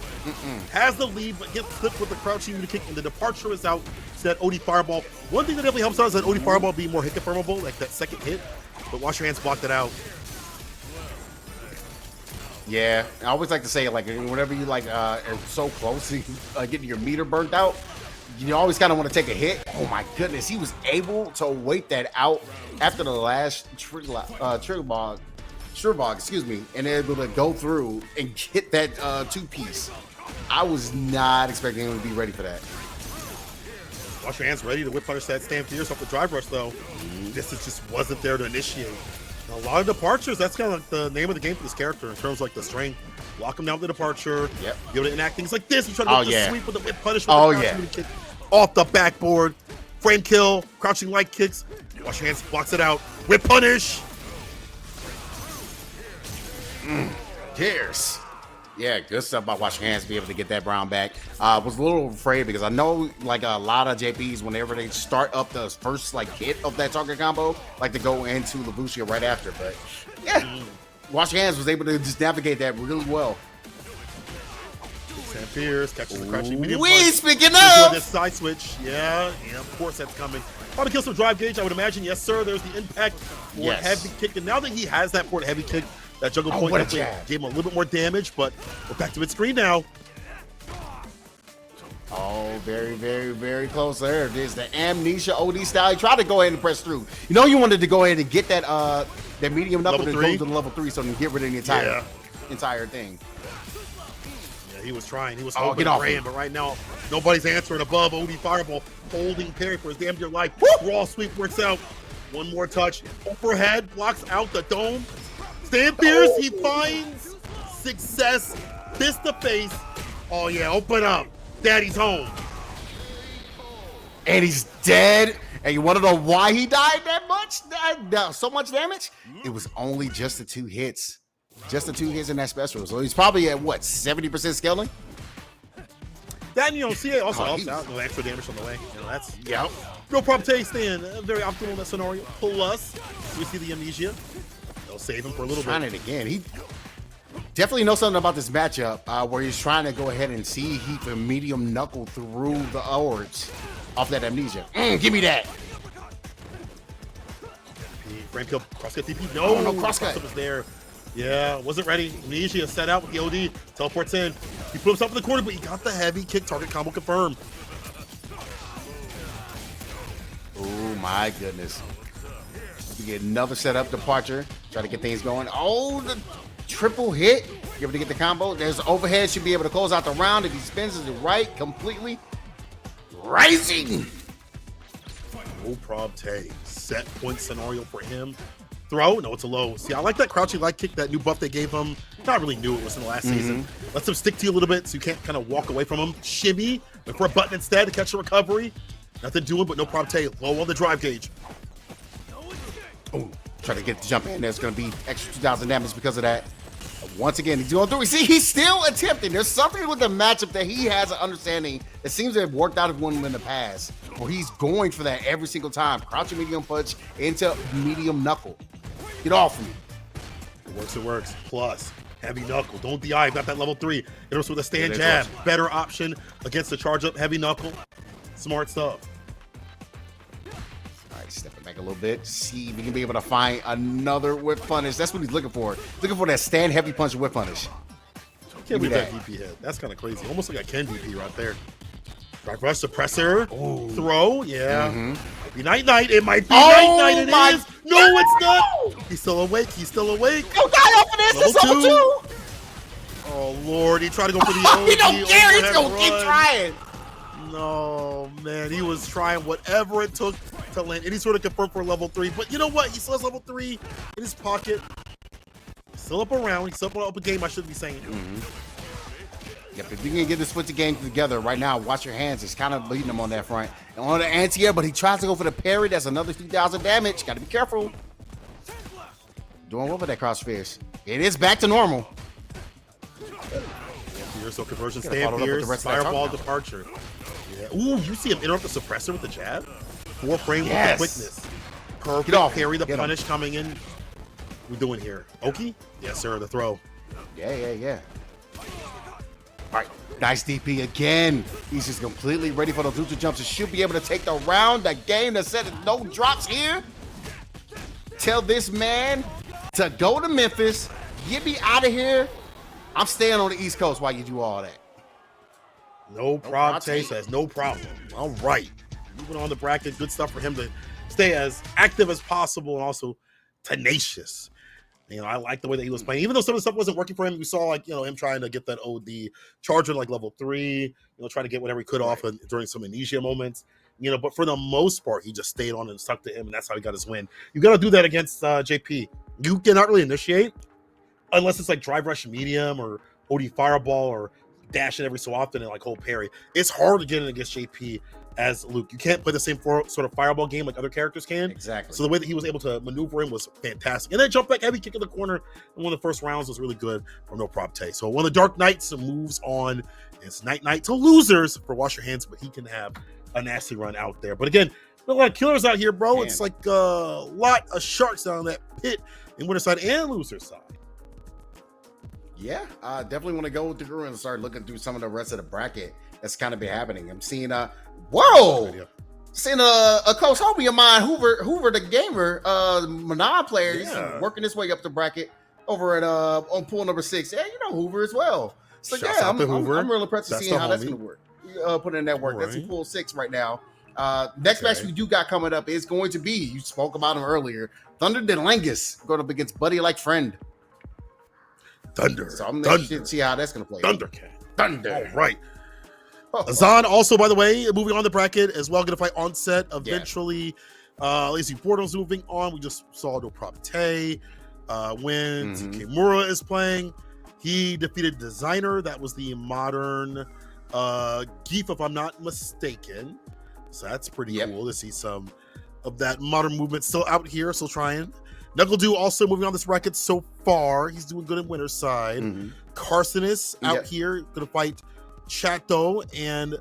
has the lead, but gets flipped with the crouching kick, and the departure is out. So that OD fireball. One thing that definitely helps out is that OD fireball being more hit confirmable, like that second hit. But Wash Your Hands blocked it out. Yeah, I always like to say, like, whenever you like are so close to getting your meter burnt out, you always kind of want to take a hit. Oh my goodness, he was able to wait that out after the last trigger bog, and able to go through and get that two-piece. I was not expecting him to be ready for that. Wash Your Hands ready to whip punish that stand fierce off the drive rush, though. This just wasn't there to initiate. A lot of departures, that's kind of like the name of the game for this character in terms of like the strength. Lock him down with the departure. Yep. Be able to enact things like this. You try to go the sweep with the whip punish with the crouching kick off the backboard. Frame kill, crouching light kicks. Wash Your Hands blocks it out. Whip punish. Cheers. Yeah, good stuff by Wash Your Hands to be able to get that Brown back. Was a little afraid because I know like a lot of JPs, whenever they start up the first like hit of that target combo, like to go into Lavusia right after. But yeah, Wash Your Hands was able to just navigate that really well. Sam Pierce catches the crouching medium We punch. speaking Doing of this side switch. Yeah, of course that's coming. Probably kill some drive gauge, I would imagine. Yes, sir. There's the impact for heavy kick. And now that he has that for heavy kick, that juggle point definitely gave him a little bit more damage, but we're back to mid-screen now. Oh, very, very, very close there. It is the Amnesia OD style. He tried to go ahead and press through. You know you wanted to go ahead and get that that medium knuckle and go to the level 3 so you can get rid of the entire thing. Yeah, he was trying. He was hoping and praying, but right now, nobody's answering above. OD Fireball holding parry for his damn dear life. Raw sweep works out. One more touch. Overhead blocks out the dome. Sam Pierce, he finds success. Fist to face. Oh, yeah, open up. Daddy's home. And he's dead. And you want to know why he died that much? So much damage? It was only just the 2 hits. Just the 2 hits in that special. So he's probably at, what, 70% scaling? That, you know, CA also helps out. No extra damage on the way. You know, that's, no problem staying very optimal in that scenario. Plus, we see the Amnesia. They'll save him for a little bit. Trying it again. He definitely knows something about this matchup where he's trying to go ahead and see he can medium knuckle through the orbs off that Amnesia. Give me that. Frame kill, crosscut TP. No crosscut was there. Yeah, wasn't ready. Amnesia set out with the OD. Teleports in. He put himself in the corner, but he got the heavy kick target combo confirmed. Oh my goodness. We get another setup departure. Try to get things going. Oh, the triple hit. You're able to get the combo. There's overhead. Should be able to close out the round if he spins it right completely. Rising. No problem. Set point scenario for him. Throw. No, it's a low. See, I like that crouching light kick, that new buff they gave him. Not really new. It was in the last season. Lets him stick to you a little bit so you can't kind of walk away from him. Shimmy. Look for a button instead to catch the recovery. Nothing doing, but no problem. Low on the drive gauge. Oh, try to get the jump in. There's going to be extra 2,000 damage because of that. Once again, he's going through. See, he's still attempting. There's something with the matchup that he has an understanding. It seems to have worked out with him in the past, where he's going for that every single time. Crouching medium punch into medium knuckle. Get off me. It works. Plus, heavy knuckle. Don't DI. Got that level 3. Hit us with a stand jab. Better option against the charge up heavy knuckle. Smart stuff. Stepping back a little bit, see if we can be able to find another whip punish. That's what he's looking for. Looking for that stand heavy punch whip punish. Can't believe that DP hit. That's kind of crazy. Almost like a Ken DP right there. Drive rush suppressor. Ooh. Throw. Yeah. Might be night. It might be night. It is. No, it's not. He's still awake. Go die off of this. It's level 2. Oh, Lord. He tried to go for the OG. He don't care. He's going to keep trying. No, man. He was trying whatever it took to land any sort of confirm for level 3. But you know what? He still has level 3 in his pocket. He's still up around. He's still up a game, I should be saying. Yep, if you can get the split the game together right now, Watch Your Hands. It's kind of leading him on that front. And on the anti-air, but he tries to go for the parry. That's another 2,000 damage. Got to be careful. Doing well with that crossface. It is back to normal. So conversion stand Pierce, fireball departure. Yeah. Ooh, you see him interrupt the suppressor with the jab. 4 frame with the quickness. Perfect parry, the punish coming in. We doing here? Oki? Yes, sir. The throw. Yeah. All right, nice DP again. He's just completely ready for those neutral jumps. He should be able to take the round, the game, that said no drops here. Tell this man to go to Memphis. Get me out of here. I'm staying on the East Coast while you do all that. No problem, Tay says. No problem. All right. Moving on the bracket. Good stuff for him to stay as active as possible and also tenacious. You know, I like the way that he was playing. Even though some of the stuff wasn't working for him, we saw, like, you know, him trying to get that OD charger like level 3, you know, trying to get whatever he could off during some amnesia moments. You know, but for the most part, he just stayed on and stuck to him, and that's how he got his win. You got to do that against JP. You cannot really initiate unless it's like drive rush medium or OD fireball or dash in every so often and like hold parry. It's hard to get in against JP as Luke. You can't play the same sort of fireball game like other characters can. Exactly. So the way that he was able to maneuver in was fantastic. And then jump back heavy kick in the corner in one of the first rounds was really good from No Propte. So one of the Dark Knights moves on. It's night to losers for Wash Your Hands, but he can have a nasty run out there. But again, a lot of killers out here, bro. It's like a lot of sharks down that pit in winner side and loser side. Yeah, I definitely want to go through and start looking through some of the rest of the bracket that's kind of been happening. I'm seeing seeing a close homie of mine, Hoover the gamer, Manon player. He's working his way up the bracket over at on pool number 6. Yeah, you know Hoover as well. So I'm real impressed to see how that's gonna work. Putting in that work. That's in pool 6 right now. Next match we do got coming up is going to be, you spoke about him earlier, Thunder Delangus going up against Buddy Like Friend. Thunder. So I'm interested to see how that's going to play. Thunder. All right. Azan also, by the way, moving on the bracket as well, going to fight Onset eventually. Lazy Boredom's moving on. We just saw No Propte when Kimura is playing. He defeated Designer. That was the modern Geef, if I'm not mistaken. So that's pretty cool to see some of that modern movement still out here, still trying. Knuckle Dew also moving on this bracket so far. He's doing good in winner's side. Carcinus out here, going to fight Chato and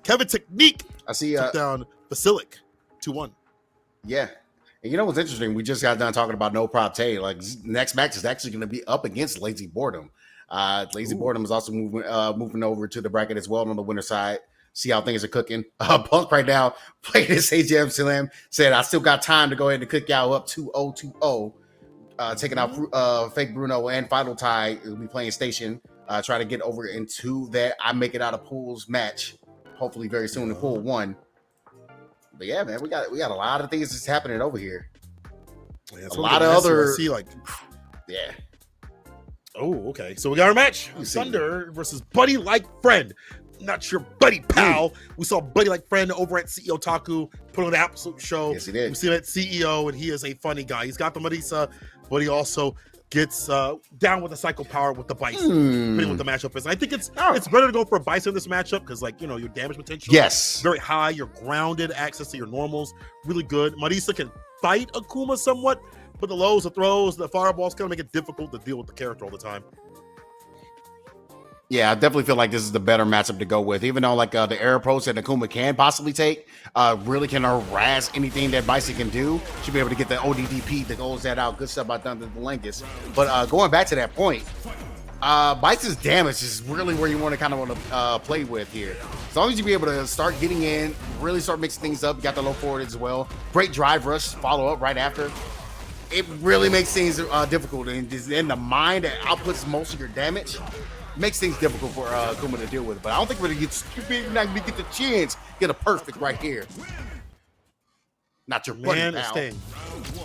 Kevin Technique. I see took down Basilic 2-1. Yeah. And you know what's interesting? We just got done talking about No Propte. Like, next match is actually going to be up against Lazy Boredom. Lazy Boredom is also moving over to the bracket as well on the winner side. See how things are cooking. Punk right now played his AJM Slam. Said, I still got time to go ahead and cook y'all up 2-0-2-0. Taking out Fake Bruno and Final Tie. Will be playing Station. Try to get over into that I Make It Out of Pools match. Hopefully very soon in Pool 1. But yeah, man, we got a lot of things that's happening over here. Yeah, a lot of other. Yeah. Oh, okay. So we got our match. Thunder versus Buddy Like Friend. Not your buddy pal. We saw Buddy Like Friend over at CEO Taku put on an absolute show. Yes, he did. We see him at CEO, and he is a funny guy. He's got the Marisa, but he also gets down with the Psycho Power with the Bison, depending what the matchup is. I think it's better to go for a Bison in this matchup because, like, you know, your damage potential is very high. You're grounded, access to your normals, really good. Marisa can fight Akuma somewhat, but the lows, the throws, the fireballs kind of make it difficult to deal with the character all the time. Yeah, I definitely feel like this is the better matchup to go with. Even though like the air approach that Akuma can possibly take really can harass anything that Bison can do. Should be able to get the ODDP that goes that out. Good stuff by Thunder Delangus. But going back to that point, Bison's damage is really where you want to play with here. As long as you be able to start getting in, really start mixing things up. You got the low forward as well. Great drive rush, follow up right after. It really makes things difficult. And in the mind that outputs most of your damage, makes things difficult for Akuma to deal with. But I don't think we're going to get the chance get a perfect right here. Not your man buddy, is staying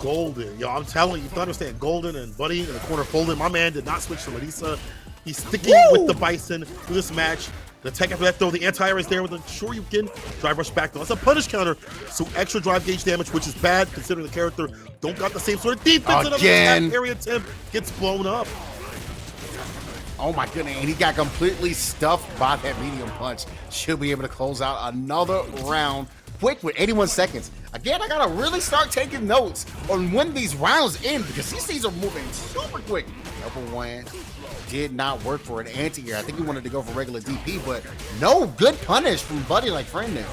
golden. Yo, I'm telling you, you have to understand, Golden and Buddy in the corner folded. My man did not switch to Marisa. He's sticking with the Bison through this match. The tech after that, though, the anti-air is there with a Shoryuken. Drive rush back, though. That's a punish counter. So extra drive gauge damage, which is bad considering the character don't got the same sort of defense. Again. Another area attempt gets blown up. Oh my goodness, and he got completely stuffed by that medium punch. Should be able to close out another round quick with 81 seconds. Again, I gotta really start taking notes on when these rounds end because these things are moving super quick. Number one did not work for an anti-air. I think he wanted to go for regular DP, but no good punish from Buddy Like Friend there.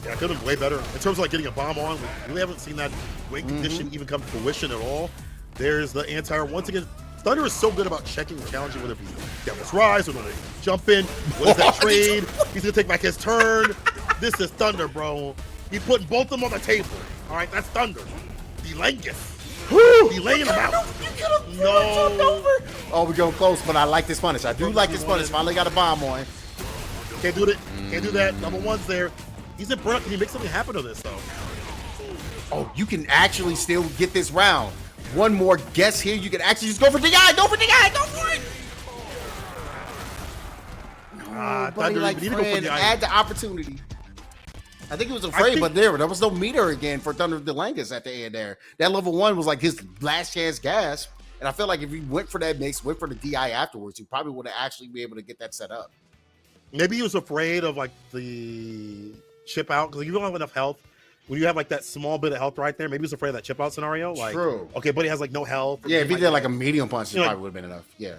Yeah, could have been way better. In terms of like getting a bomb on, we really haven't seen that weight condition even come to fruition at all. There's the anti-air. Once again, Thunder is so good about checking and challenging, whether it be Devil's Rise or whether jump in. What is that trade? He's going to take back his turn. This is Thunder, bro. He's putting both of them on the table. All right, that's Thunder. Delangus. He laying him out. No. Oh, we're going close, but I like this punish. I do like this punish. Finally got a bomb on. Can't do it. Can't do that. Number one's there. He's in front. Can he make something happen to this, though? Oh, you can actually still get this round. One more guess here. You can actually just go for DI. Go for DI. Go for it. Buddy Like Friend, add the opportunity. I think he was afraid, but there was no meter again for Thunder Delangus at the end there. That level 1 was like his last chance gasp. And I feel like if he went for that mix, went for the DI afterwards, he probably would have actually be able to get that set up. Maybe he was afraid of like the chip out because you don't have enough health. When you have like that small bit of health right there, maybe he was afraid of that chip out scenario. Like, True. Okay, but he has like no health. Yeah, if he did like a medium punch, it probably would have been enough. Yeah.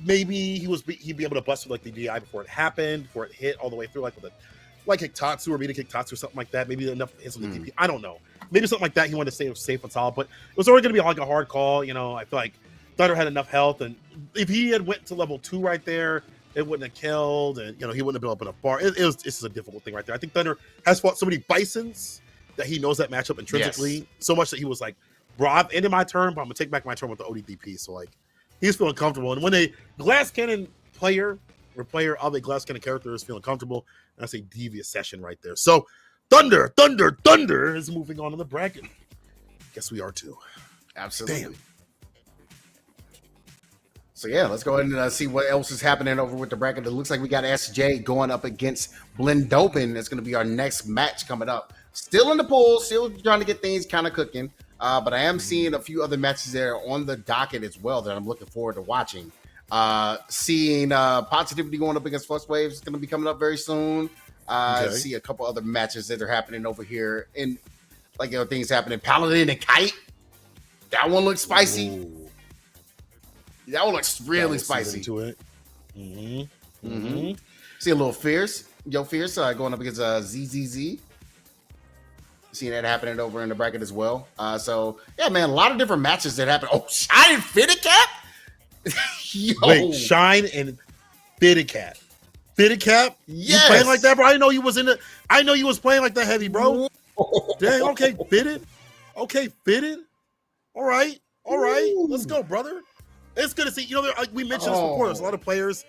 Maybe he'd be able to bust with like the DI before it happened, before it hit all the way through, like with a Hiktatsu or maybe Hiktatsu or something like that. Maybe enough hits on the DP. I don't know. Maybe something like that. He wanted to stay safe and solid, but it was already going to be like a hard call. You know, I feel like Thunder had enough health, and if he had went to level 2 right there, it wouldn't have killed, and you know he wouldn't have built up enough bar. This is a difficult thing right there. I think Thunder has fought so many Bisons that he knows that matchup intrinsically so much that he was like, bro, I've ended my turn, but I'm gonna take back my turn with the ODDP. So like, he's feeling comfortable. And when a Glass Cannon player of a Glass Cannon character is feeling comfortable, that's a devious session right there. So Thunder is moving on in the bracket. Guess we are too. Absolutely. Damn. So yeah, let's go ahead and see what else is happening over with the bracket. It looks like we got SJ going up against Blendopin. That's going to be our next match coming up. Still in the pool, still trying to get things kind of cooking. But I am seeing a few other matches there on the docket as well that I'm looking forward to watching. Seeing Positivity going up against Flux Waves is going to be coming up very soon. See a couple other matches that are happening over here, and like things happening. Paladin and Kite. That one looks spicy. Ooh. That one looks really spicy. To it. See a little Fierce. Yo, Fierce going up against ZZZ. Seeing that happening over in the bracket as well. So, yeah, man, a lot of different matches that happen. Oh, Shine and Fitted Cap? Yo. Wait, Shine and Fitted Cap. Fitted Cap? Yes. You playing like that, bro? I know you was playing like that heavy, bro. Dang, okay, Fitted. Okay, Fitted. All right. Ooh. Let's go, brother. It's good to see. You know, like we mentioned this before. There's a lot of players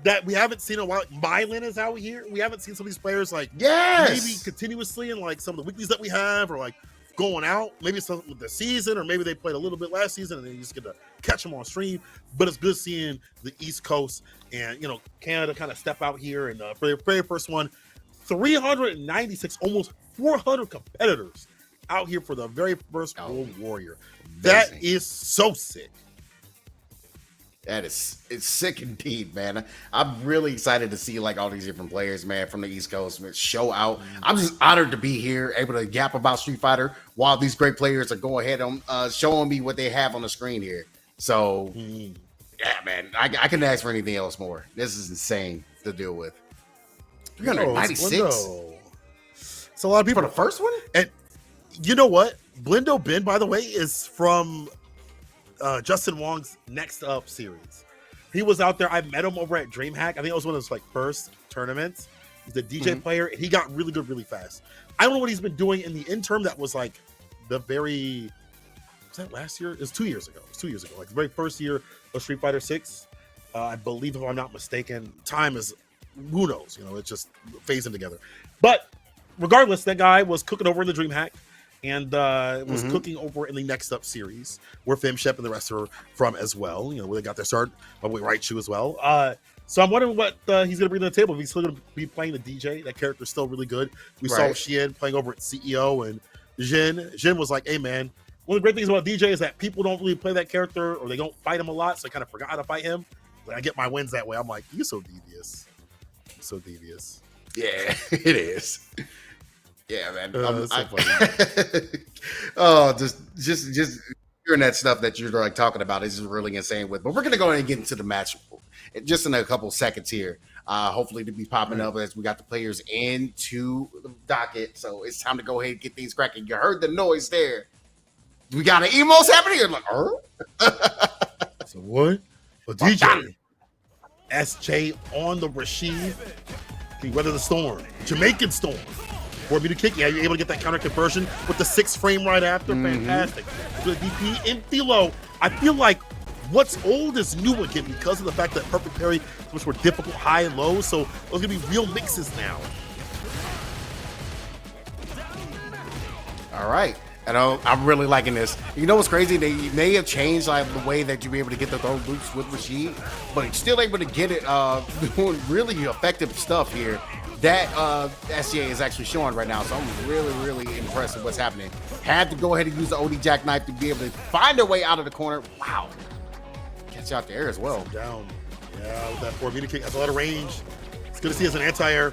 that we haven't seen in a while. Mylan is out here. We haven't seen some of these players like maybe continuously in like some of the weeklies that we have, or like going out. Maybe some with the season, or maybe they played a little bit last season and then you just get to catch them on stream. But it's good seeing the East Coast and Canada kind of step out here. And for their very first one, 396, almost 400 competitors out here for the very first World Warrior. Amazing. That is so sick. It's sick indeed, man. I'm really excited to see like all these different players, man, from the East Coast show out. I'm just honored to be here, able to yap about Street Fighter while these great players are going ahead and showing me what they have on the screen here. So, yeah, man, I couldn't ask for anything else more. This is insane to deal with. 396. It's a lot of people for the first one. And you know what? Blendo Ben, by the way, is from Justin Wong's Next Up series. He was out there. I met him over at DreamHack. I think it was one of his like first tournaments. He's a DJ player, and he got really good really fast. I don't know what he's been doing in the interim. That was like the very, was that last year? It was 2 years ago. Like the very first year of Street Fighter 6. I believe, if I'm not mistaken. Time is, who knows? It's just phasing together. But regardless, that guy was cooking over in the DreamHack. And was cooking over in the Next Up series, where FemShep and the rest are from as well. Where they got their start, by the way, Raichu as well. So I'm wondering what he's going to bring to the table. If he's still going to be playing the DJ, that character's still really good. We saw Shien playing over at CEO, and Jin was like, hey, man, one of the great things about DJ is that people don't really play that character, or they don't fight him a lot, so I kind of forgot how to fight him. When I get my wins that way, I'm like, you're so devious. Yeah, it is. Yeah, man. So funny. Just hearing that stuff that you're like talking about is really insane with. But we're gonna go ahead and get into the match just in a couple seconds here. Hopefully to be popping up as we got the players into the docket. So it's time to go ahead and get things cracking. You heard the noise there. We got an emos happening. You're like, So what? Well, DJ SJ on the Rashid. Can weather the storm. Jamaican storm. 4-meter kick. Yeah, you're able to get that counter conversion with the 6 frame right after. Fantastic. Good DP in Philo. I feel like what's old is new again because of the fact that Perfect Parry is much more difficult, high and low. So those are going to be real mixes now. All right. And I'm really liking this. You know what's crazy? They may have changed like the way that you be able to get the throw loops with Rashid, but you're still able to get it doing really effective stuff here that SCA is actually showing right now. So I'm really, really impressed with what's happening. Had to go ahead and use the OD jackknife to be able to find their way out of the corner. Wow. Catch out the air as well. Down. Yeah, with that forward meter kick, has a lot of range. It's good to see as an anti-air.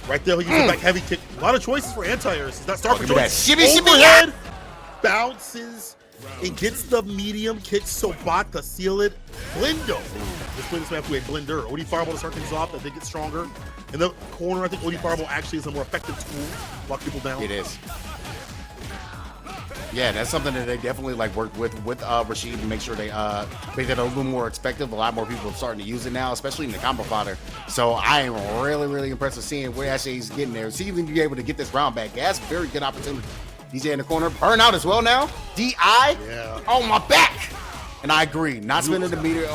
Right there, he uses back heavy kick. A lot of choices for anti-airs. He's not starting for choice. Shimmy, overhead, bounces, and gets the medium kick Sobat to seal it. Blindo. This Blindo's man to a blender. OD Fireball to start things off. That they get stronger. In the corner, I think OD Fireball actually is a more effective tool to lock people down. It is. Yeah, that's something that they definitely like worked with Rashid to make sure they make that a little more effective. A lot more people are starting to use it now, especially in the combo fodder. So I am really impressed with seeing where actually he's getting there. See if he can be able to get this round back. That's a very good opportunity. DJ in the corner, burn out as well now. DI, on my back. And I agree, not spending the meter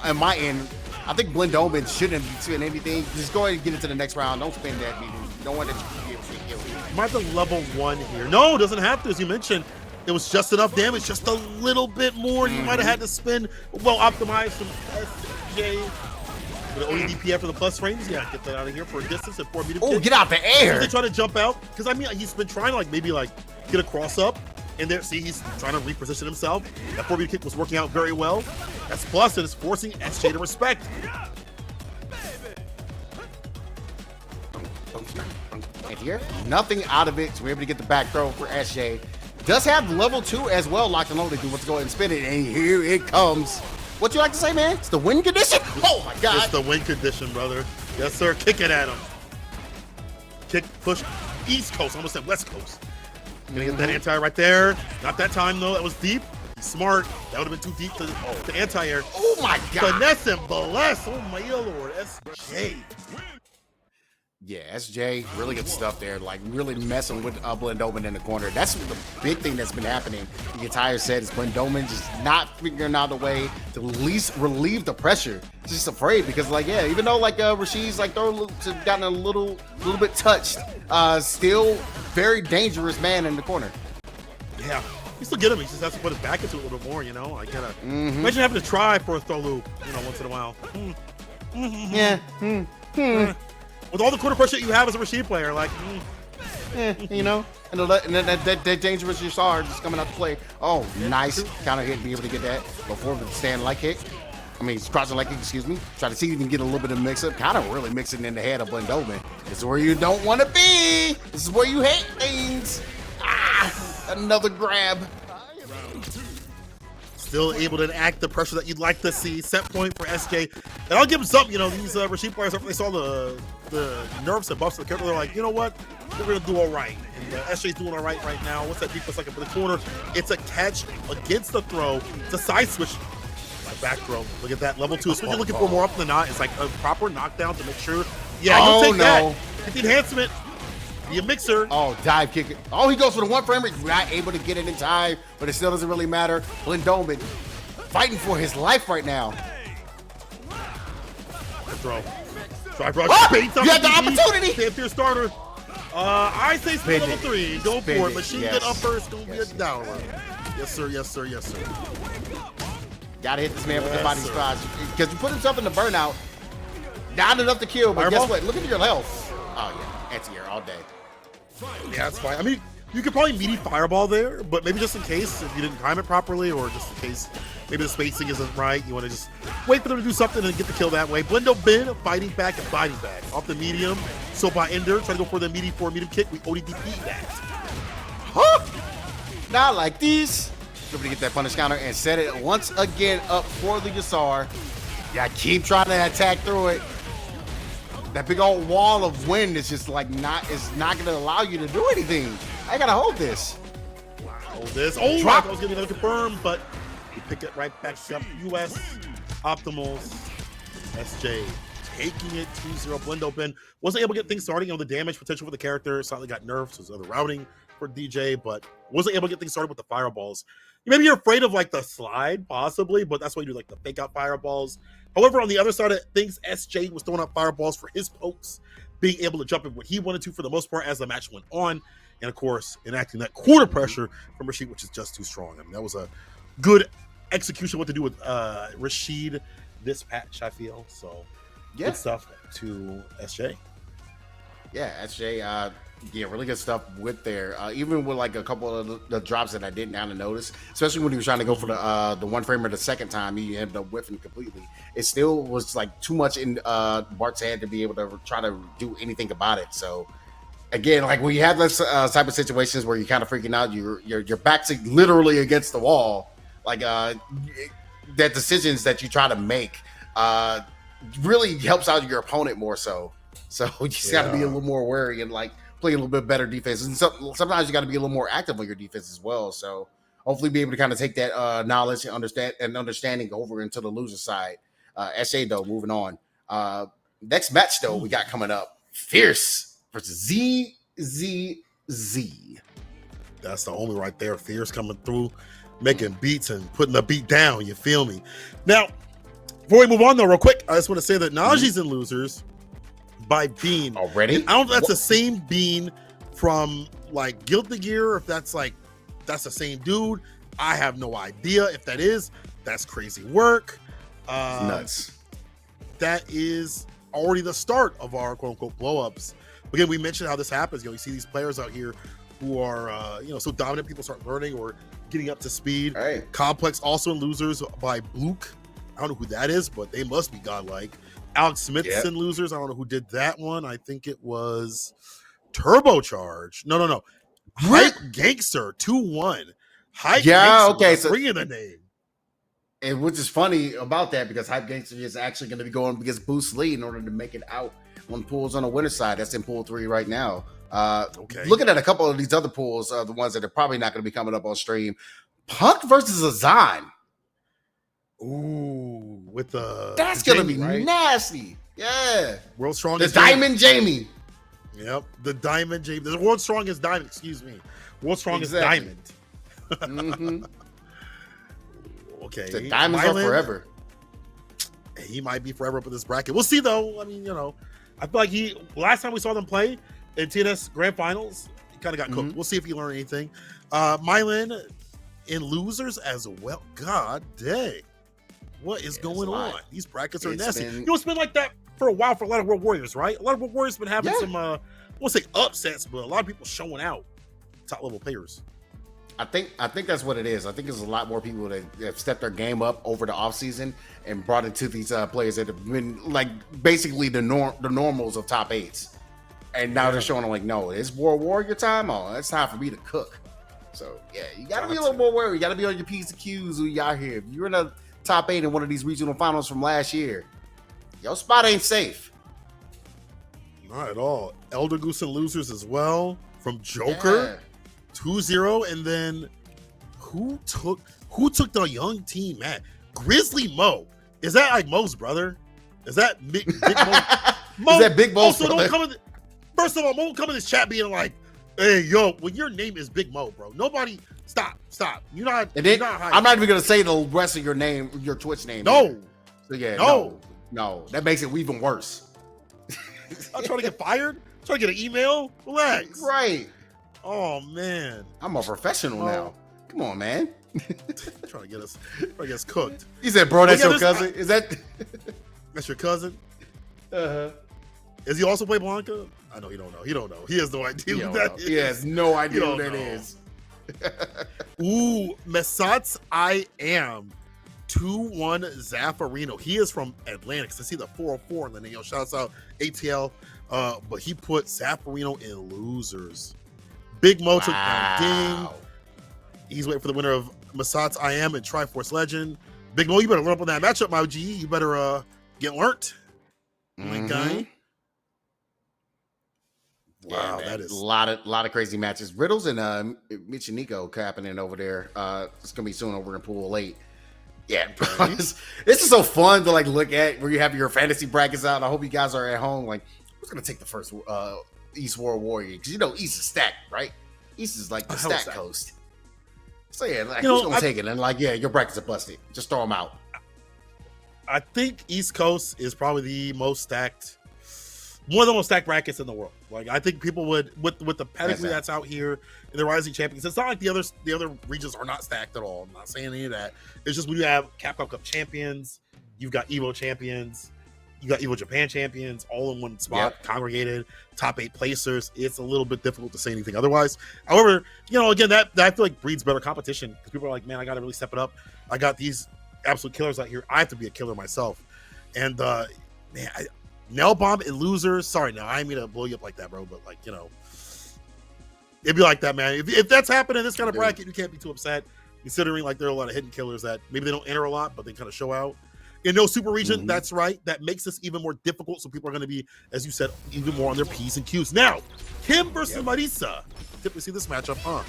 on my end. I think Blindoman shouldn't spend anything. Just go ahead and get into the next round. Don't spend that meter. Don't want that you be able to get killed. Might have to level 1 here. No, doesn't have to. As you mentioned, it was just enough damage, just a little bit more. You might have had to spend well optimized some SJ. With the ODDP after the plus frames. Yeah, get that out of here for a distance at 4 meters. Oh, get out the air. They try to jump out. Because I mean, he's been trying to like maybe like get a cross up. And there, see, he's trying to reposition himself. That 4 meter kick was working out very well. That's plus, and it's forcing SJ to respect. And here, nothing out of it, so we're able to get the back throw for SJ. Does have level 2 as well locked and loaded. Let's go ahead and spin it, and here it comes. What you like to say, man? It's the win condition? Oh my God. It's the win condition, brother. Yes, sir. Kick it at him. Kick, push, East Coast. I almost said West Coast. Gonna get that anti right there. Not that time though. That was deep. He's smart. That would have been too deep to the anti-air. Oh my God. Finesse and bless. Oh my lord. SJ. Yeah, SJ, really good stuff there. Like really messing with Blindoman in the corner. That's the big thing that's been happening the entire set is Blindoman just not figuring out a way to at least relieve the pressure. He's just afraid because like, yeah, even though like Rashid's like gotten a little bit touched, still very dangerous man in the corner. Yeah, you still get him. He just has to put his back into it a little bit more, you know? I gotta imagine having to try for a throw loop, you know, once in a while. Yeah. With all the corner pressure you have as a Rashid player, like, you know, and that dangerous you saw just coming out to play. Oh, nice counter hit, be able to get that before the stand like kick. I mean, crouching like kick, excuse me. Try to see if you can get a little bit of mix up. Kind of really mixing in the head of Blindoman. This is where you don't want to be. This is where you hate things. Another grab. Still able to enact the pressure that you'd like to see. Set point for SJ. And I'll give him something, you know, these Rashid players, after they saw the nerfs and buffs of the character, they're like, you know what? We're going to do all right. And SJ's doing all right now. What's that defense like for the corner? It's a catch against the throw. It's a side switch. My back throw. Look at that. Level 2. So what you're looking for more often than not is like a proper knockdown to make sure. Yeah, you'll take that. Get the enhancement. Be a mixer. Oh, dive kick. Oh, he goes for the one framer. Not able to get it in time, but it still doesn't really matter. Blindoman fighting for his life right now. Good throw. Try for you had the opportunity. Fair starter. I say spin level 3. Go for it. Machine gun up first. Don't be a downer. Yes, sir. Yes, sir. Yes, sir. Gotta hit this man with the body splash because you put himself in the burnout. Not enough to kill, but guess what? Look at your health. Oh yeah, anti-air all day. Yeah, that's fine. I mean, you could probably meaty fireball there, but maybe just in case if you didn't time it properly, or just in case maybe the spacing isn't right, you want to just wait for them to do something and get the kill that way. Blindoman fighting back and fighting back off the medium. So by Ender trying to go for the medium kick, we ODDP that. Huh? Not like this. Able to get that punish counter and set it once again up for the Yasar. Yeah, keep trying to attack through it. That big old wall of wind is just like not going to allow you to do anything. I gotta hold this. Hold this. Oh, drop. I was getting another confirm, but we pick it right back up. US Optimals. SJ taking it 2-0. Blindoman wasn't able to get things starting. You know, the damage potential for the character slightly got nerfed. So there's other routing for DJ, but wasn't able to get things started with the fireballs. Maybe you're afraid of like the slide, possibly, but that's why you do like the fake out fireballs. However, on the other side of things, SJ was throwing out fireballs for his pokes, being able to jump in what he wanted to for the most part as the match went on. And of course, enacting that quarter pressure from Rashid, which is just too strong. I mean, that was a good execution what to do with Rashid this patch, I feel. So, yeah. Good stuff to SJ. Yeah, SJ, yeah, really good stuff with there. Even with like a couple of the drops that I didn't kind of notice, especially when he was trying to go for the one framer the second time, he ended up whiffing completely. It still was like too much in Bart's head to be able to try to do anything about it. So again, like when you have this type of situations where you're kind of freaking out, your back's literally against the wall. Like that decisions that you try to make really helps out your opponent more so. So you just got to be a little more wary and like play a little bit better defense. And sometimes you got to be a little more active on your defense as well. So hopefully be able to kind of take that knowledge and understanding over into the loser side. SA though, moving on. Next match though we got coming up: Fierce versus ZZZ. That's the homie right there. Fierce coming through, making beats and putting the beat down. You feel me? Now, before we move on though, real quick, I just want to say that Najee's in losers by Bean already. And I don't know if that's the same Bean from like Guilty Gear, or if that's the same dude. I have no idea if that is. That's crazy work. Nuts. That is already the start of our quote unquote blow ups. Again, we mentioned how this happens. You see these players out here who are so dominant. People start learning or getting up to speed. Right. Complex also in losers by Bluke. I don't know who that is, but they must be godlike. Alex Smith's in losers. I don't know who did that one. I think it was Turbocharge. No. Hype Gangster 2-1. Hype Gangster. Okay. So bringing the name. And which is funny about that because Hype Gangster is actually going to be going against Boost Lee in order to make it out on pools on the winner side. That's in pool 3 right now. Looking at a couple of these other pools, the ones that are probably not going to be coming up on stream. Punk versus Azan. Ooh, with that's the gonna Jamie, be right? Nasty. Yeah, world's strongest the Diamond Jamie. Yep, the Diamond Jamie. The world's strongest diamond. Excuse me, world's strongest diamond. Mm-hmm. Okay, the diamonds are forever. He might be forever up in this bracket. We'll see though. I mean, I feel like last time we saw them play in TNS Grand Finals, he kind of got cooked. We'll see if he learned anything. Mylan in losers as well. God dang. What is going on? These brackets are nasty. It's been like that for a while for a lot of World Warriors, right? A lot of World Warriors have been having some, I won't say upsets, but a lot of people showing out top level players. I think that's what it is. I think there's a lot more people that have stepped their game up over the offseason and brought it to these players that have been like basically the normals of top 8s. And now they're showing them like, no, it's World Warrior time. Oh, it's time for me to cook. So yeah, you gotta be a little more wary. You gotta be on your P's and Q's when you out here. If you're in a top 8 in one of these regional finals from last year, your spot ain't safe. Not at all. Elder Goose and losers as well from Joker 2-0. And then who took the young team, man? Grizzly Mo. Is that like Mo's brother? Is that Big Mo? Is that Big Mo's brother? Don't come in. First of all, Mo come in this chat being like, hey, yo, when your name is Big Mo, bro, nobody, stop. You're not. I'm not even gonna say the rest of your name, your Twitch name. No. Either. So yeah, no, that makes it even worse. I'm trying to get fired. Trying to get an email. Relax. Right. Oh man, I'm a professional now. Come on, man. trying to get us cooked. He said, "Bro, that's your cousin." Is that? That's your cousin? Uh-huh. Is he also play Blanca? I know he don't know. He don't know. He has no idea who that is. He has no idea who that is. Ooh, Mesats I am 2-1 Zaffarino. He is from Atlantic. I see the 404 in the name. Shouts out ATL. But he put Zaffarino in losers. Big Mo took down Ding. He's waiting for the winner of Mesats I am and Triforce Legend. Big Mo, you better learn up on that matchup, my G. You better get learnt. My guy. Wow, that is a lot of crazy matches. Riddles and Michiniko happening over there. It's gonna be soon over in Pool 8. Yeah, this is so fun to like look at where you have your fantasy brackets out. I hope you guys are at home. Like, who's gonna take the first East World Warrior? Because East is stacked, right? East is like the stack coast. So yeah, like who's gonna take it? And like, yeah, your brackets are busted. Just throw them out. I think East Coast is probably the most stacked. One of the most stacked brackets in the world. Like, I think people would, with the pedigree that's out here in the Rising Champions, it's not like the other regions are not stacked at all. I'm not saying any of that. It's just when you have Capcom Cup champions, you've got Evo champions, you got Evo Japan champions all in one spot, congregated, top 8 placers. It's a little bit difficult to say anything otherwise. However, you know, again, that I feel like breeds better competition because people are like, man, I got to really step it up. I got these absolute killers out here. I have to be a killer myself. And man, Nail Bomb and losers. Sorry, no, I didn't mean to blow you up like that, bro. But like, you know, it'd be like that, man. If that's happening in this kind of bracket, you can't be too upset. Considering like there are a lot of hidden killers that maybe they don't enter a lot, but they kind of show out. In no super region, that's right. That makes this even more difficult. So people are going to be, as you said, even more on their P's and Q's. Now, Kim versus Marisa. Typically see this matchup, huh?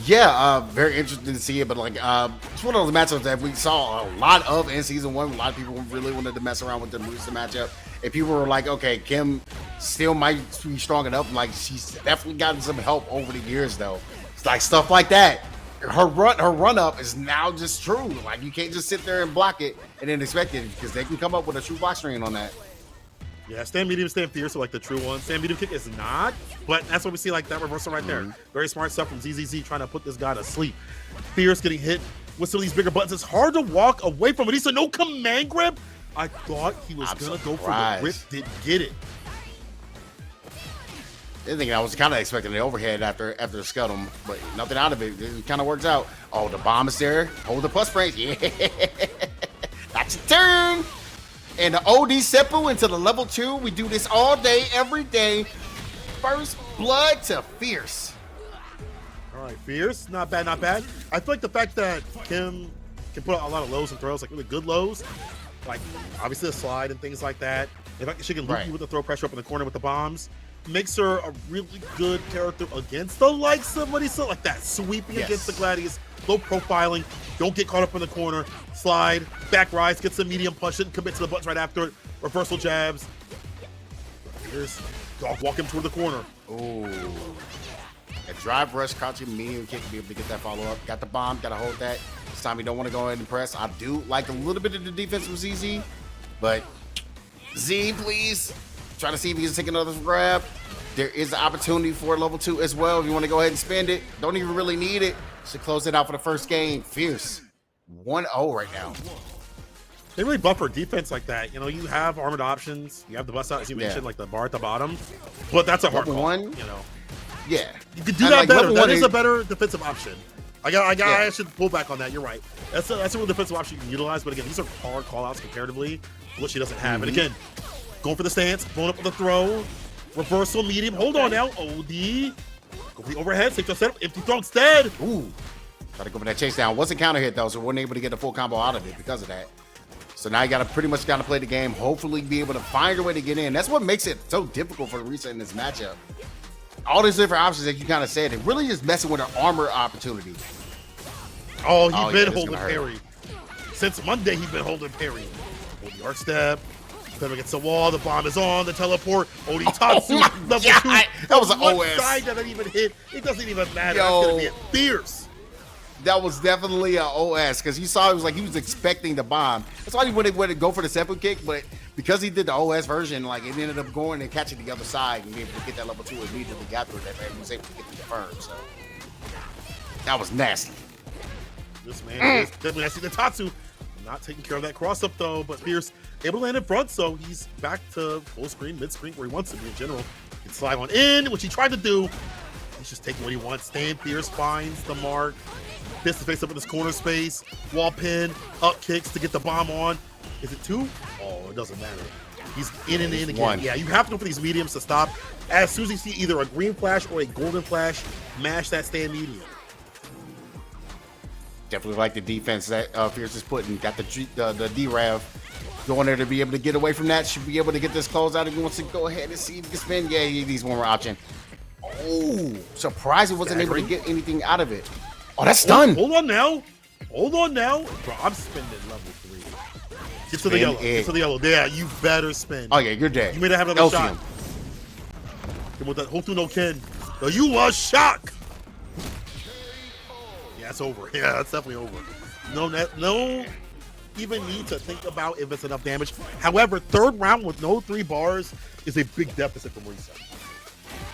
Yeah, very interesting to see it, but like it's one of those matchups that we saw a lot of in season 1. A lot of people really wanted to mess around with the Marisa matchup. And people were like, okay, Kim still might be strong enough. Like, she's definitely gotten some help over the years, though. It's like stuff like that. Her run up is now just true. Like, you can't just sit there and block it and then expect it, because they can come up with a true block string on that. Yeah, stand medium, stand fierce are like the true one. Stand medium kick is not, but that's what we see, like that reversal right there. Very smart stuff from ZZZ trying to put this guy to sleep. Fierce getting hit with some of these bigger buttons. It's hard to walk away from it. He said no command grip. I thought he was going to go for the grip, didn't get it. I think I was kind of expecting the overhead after Scuttle, but nothing out of it. It kind of works out. Oh, the bomb is there. Hold the plus frames. Yeah. That's your turn. And the OD Seppu into the level 2. We do this all day, every day. First blood to Fierce. All right, Fierce. Not bad, not bad. I feel like the fact that Kim can put out a lot of lows and throws, like really good lows, like obviously a slide and things like that. In fact, she can loop you with the throw pressure up in the corner with the bombs. Makes her a really good character against the likes of Marisa, like that sweeping against the Gladius, low profiling, don't get caught up in the corner, slide, back rise, get some medium push it, and commit to the buttons right after it, reversal jabs. Here's dog walking toward the corner. Ooh. A drive rush, crouching medium kick to be able to get that follow up. Got the bomb, gotta hold that. This time you don't want to go ahead and press. I do like a little bit of the defense from ZZ, but Z, please. Try to see if he can take another grab. There is an opportunity for level 2 as well if you want to go ahead and spend it. Don't even really need it. Should close it out for the first game. Fierce. 1-0 right now. They really buffer defense like that. You know, you have armored options. You have the bust out, as you mentioned, like the bar at the bottom. But that's a hard call, you know. Yeah. You could do that better. That is a better defensive option. I should pull back on that. You're right. That's a real defensive option you can utilize. But again, these are hard call-outs comparatively to what she doesn't have. And again, going for the stance, blowing up with the throw, reversal, medium. Hold on now. OD. Go for the overhead. Take your setup. Empty throw instead. Ooh. Try to go for that chase down. Wasn't counter hit though, so wasn't able to get the full combo out of it because of that. So now you got to pretty much play the game. Hopefully be able to find a way to get in. That's what makes it so difficult for Marisa in this matchup. All these different options that you kind of said, it really is messing with her armor opportunity. Oh, he's been holding parry. Since Monday, he's been holding parry. Hold the arc step. Then against the wall, the bomb is on, the teleport. Odi Tatsu, level 2. That was an OS. Side that didn't even hit. It doesn't even matter. Yo, it's gonna be a fierce. That was definitely an OS because you saw it was like he was expecting the bomb. That's why he wanted to go for the Seppu kick, but because he did the OS version, like it ended up going and catching the other side and being able to get that level 2 immediately got through that and was able to get the confirmed. So that was nasty. This man is definitely nasty. The Tatsu not taking care of that cross up though, but Fierce able to land in front, so he's back to full screen, mid screen, where he wants to be in general. He can slide on in, which he tried to do. He's just taking what he wants. Staying Fierce finds the mark. Fist to face up in this corner space. Wall pin, up kicks to get the bomb on. Is it 2? Oh, it doesn't matter. He's in and in again. 1. Yeah, you have to go for these mediums to stop. As soon as you see either a green flash or a golden flash, mash that stand medium. Definitely like the defense that Fierce is putting. Got the D-Rav going there to be able to get away from that. Should be able to get this close out if he wants to go ahead and see if he can spin. Yeah, he needs one more option. Oh, surprised he wasn't able to get anything out of it. Oh, that's done. Hold on now. Hold on now. Bro, I'm spending level 3. Get to the yellow. Get to the yellow. Yeah, you better spend. Oh, yeah, you're dead. You may not have another shot. Come with that Hotu no Ken. No, you was shock. Yeah, it's over. Yeah, that's definitely over. No even need to think about if it's enough damage. However, third round with no 3 bars is a big deficit for Marisa.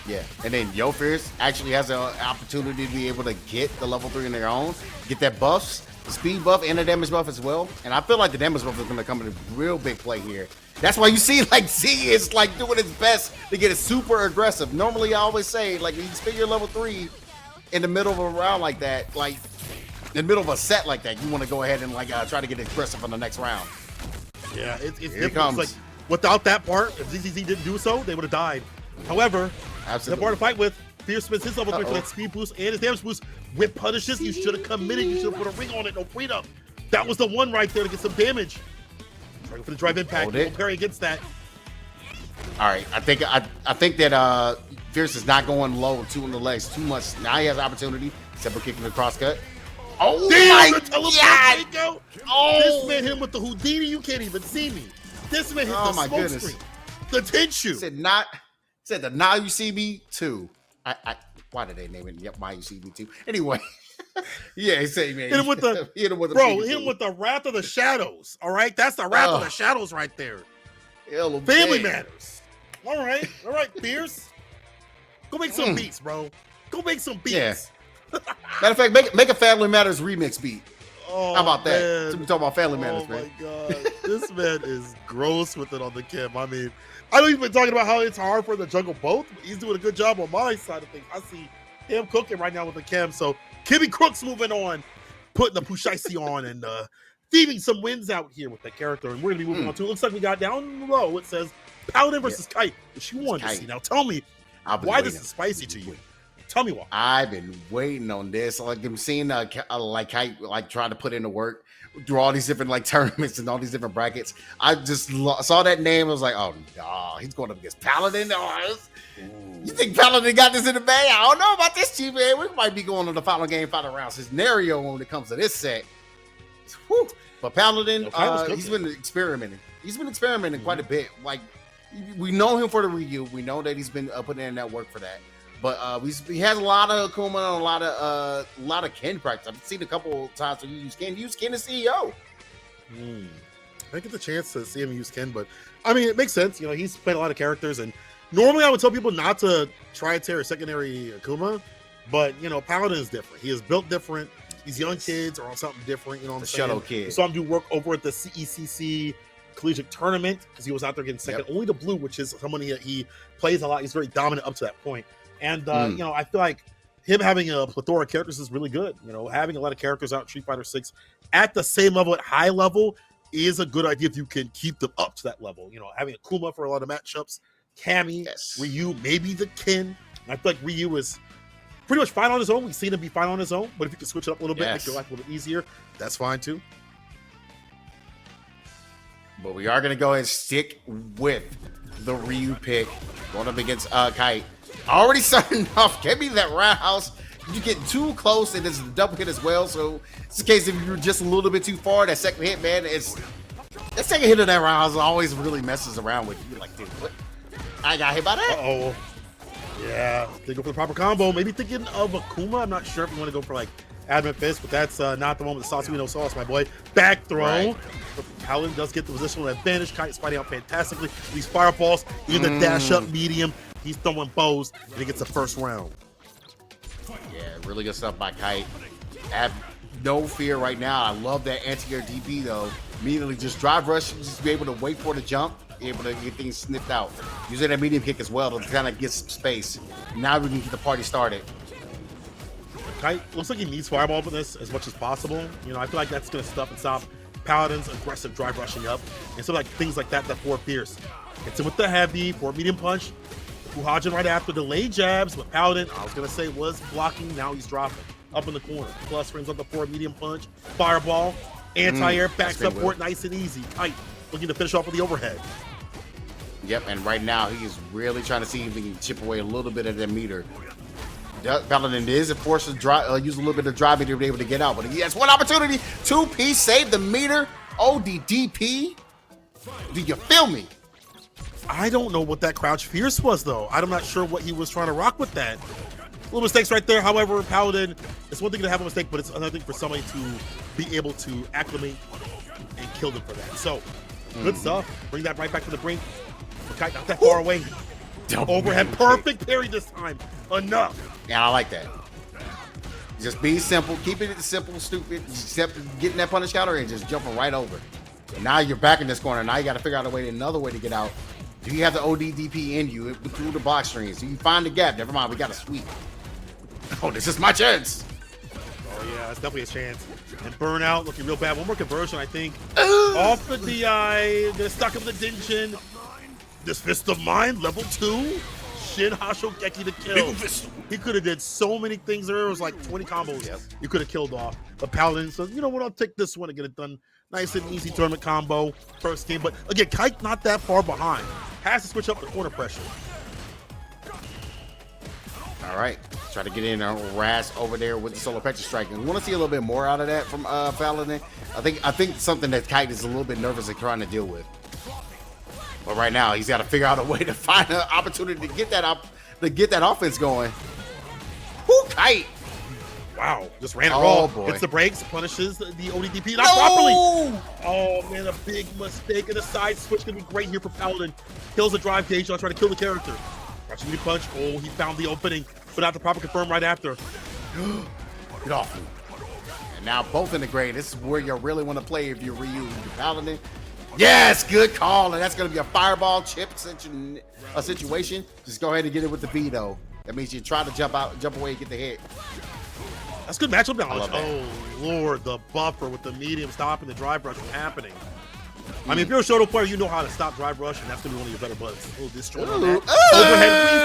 Yeah, and then Yo Fierce actually has an opportunity to be able to get the level 3 on their own, get that buffs, the speed buff and the damage buff as well. And I feel like the damage buff is going to come in a real big play here That's why you see like Z is like doing his best to get it super aggressive. Normally I always say like when you spend your level 3 in the middle of a round like that, like in the middle of a set like that, you want to go ahead and like try to get aggressive on the next round. Yeah, it's Here it different. comes. It's like without that part, if ZZZ didn't do so, they would have died. However, the part to fight with, Fierce spends his level 3 for that speed boost and his damage boost with punishes. You should have committed. You should have put a ring on it. No freedom. That was the one right there to get some damage. Trying for the drive impact. No parry against that. All right, I think that Fierce is not going low 2 on the legs too much. Now he has an opportunity. Simple kicking the cross cut. Oh damn, my the teleport, God! Oh. This man hit him with the Houdini. You can't even see me. This man hit the smoke screen. The Tenshu. Said the Now You See Me 2. Why did they name it? Yep, Why You See Me 2. Anyway, yeah, he said, man, hit him with the Wrath of the Shadows. All right, that's the Wrath of the Shadows right there. Family matters. All right, Fierce. Go make some beats, bro. Go make some beats. Yeah. Matter of fact, make a Family Matters remix beat. Oh, how about that? Man. So we talk about Family Matters, man. Oh my God, this man is gross with it on the cam. I mean, I know you've been talking about how it's hard for him to juggle both. But he's doing a good job on my side of things. I see him cooking right now with the cam. So Kimmy Crook's moving on, putting the Pushaisi on and thieving some wins out here with that character. And we're gonna be moving on to. It looks like we got down low. It says Paladin versus Kite, which you wanted to see. Now tell me why this is spicy to you. Tell me why. I've been waiting on this. Like I'm seeing like Kite like trying to put in the work through all these different like tournaments and all these different brackets. I just saw that name. I was like, oh no, he's going up against Paladin. You think Paladin got this in the bag? I don't know about this, Chief, man. We might be going to the final game, final round scenario when it comes to this set. Whew. But Paladin, he's been experimenting. He's been experimenting quite a bit. Like we know him for the Ryu. We know that he's been putting in that work for that. But he has a lot of Akuma and a lot of Ken practice. I've seen a couple of times where you use Ken. Use Ken as CEO. I get the chance to see him use Ken, but I mean it makes sense. You know, he's played a lot of characters, and normally I would tell people not to try and tear a secondary Akuma, but you know, Paladin is different. He is built different. These young kids are on something different. You know what I'm saying? Shadow kid. So I'm doing work over at the CECC Collegiate Tournament because he was out there getting second only to Blue, which is someone he plays a lot. He's very dominant up to that point. And, you know, I feel like him having a plethora of characters is really good. You know, having a lot of characters out in Street Fighter 6 at the same level, at high level, is a good idea if you can keep them up to that level. You know, having Akuma for a lot of matchups, Cammy, Ryu, maybe the Ken. And I feel like Ryu is pretty much fine on his own. We've seen him be fine on his own, but if you can switch it up a little bit, make your life a little bit easier, that's fine too. But we are going to go ahead and stick with the Ryu pick going up against Kite. Already starting off, get me that roundhouse. You get too close, and it's a double hit as well. So it's the case if you're just a little bit too far. That second hit, man, that second hit of that roundhouse always really messes around with you. You're like, dude, what? I got hit by that. Yeah, they go for the proper combo. Maybe thinking of Akuma. I'm not sure if you want to go for like Adamant Fist, but that's not the one with the Sassuino sauce, my boy. Back throw. Right. Paladin does get the positional advantage. Kite is fighting out fantastically. These fireballs, even the dash up medium. He's throwing bows, and he gets the first round. Yeah, really good stuff by Kite. I have no fear right now. I love that anti-air DP, though. Immediately just drive rush, just be able to wait for the jump, be able to get things sniffed out. Using that medium kick as well to kind of get some space. Now we can get the party started. Kite looks like he needs fireball for this as much as possible. You know, I feel like that's going to stuff and stop Paladin's aggressive drive rushing up. And so like things like that for Fierce. Hits him with the heavy for medium punch. Fuhajin right after delayed jabs, but Paladin, I was going to say, was blocking. Now he's dropping up in the corner. Plus frames up the forward medium punch. Fireball. Anti-air backs up for it nice and easy. Kite looking to finish off with the overhead. Yep, and right now he is really trying to see if he can chip away a little bit of that meter. Paladin is forced to use a little bit of drive meter to be able to get out, but he has one opportunity. 2P save the meter. ODDP. Do you feel me? I don't know what that crouch Fierce was, though. I'm not sure what he was trying to rock with that. Little mistakes right there. However, Paladin, it's one thing to have a mistake, but it's another thing for somebody to be able to acclimate and kill them for that. So, good stuff. Bring that right back to the brink. Kite not that far away. Overhead, perfect parry this time. Enough. Yeah, I like that. Just be simple. Keeping it simple, stupid. Except getting that punish counter and just jumping right over. And now you're back in this corner. Now you got to figure out another way to get out. Do you have the ODDP in you through the block strings? Do you find the gap? Never mind, we got to sweep. Oh, this is my chance. Oh yeah, it's definitely a chance. And Burnout looking real bad. One more conversion, I think. Off the DI, gonna stuck him with the Dinshin. This Fist of Mine, level 2. Shin Hashogeki to kill. He could have did so many things there. It was like 20 combos you could have killed off. But Paladin says, you know what, I'll take this one and get it done. Nice and easy tournament combo, first game. But again, Kite not that far behind. Has to switch up the corner pressure. All right, try to get in there, Raz over there with the Solar Petra Strike. And we want to see a little bit more out of that from Paladin. I think something that Kite is a little bit nervous at trying to deal with. But right now, he's got to figure out a way to find an opportunity to get that offense going. Whoo, Kite! Wow, just ran it Oh, raw. boy. Hits the brakes, punishes the ODDP not properly. Oh man, a big mistake, and a side switch gonna be great here for Paladin. Kills the drive gauge, I'll try to kill the character. Watching me punch. Oh, he found the opening, but not the proper confirm right after. Get off me. And now both in the grade. This is where you really want to play if you're Ryu and Paladin. Yes, good call. And that's going to be a fireball chip situation. Just go ahead and get it with the veto. That means you try to jump away and get the hit. That's good matchup knowledge. love that. Oh Lord, the buffer with the medium stopping the drive rush from happening. I mean, if you're a Shoto player, you know how to stop drive rush, and that's gonna be one of your better buttons. Oh, destroy that. Overhead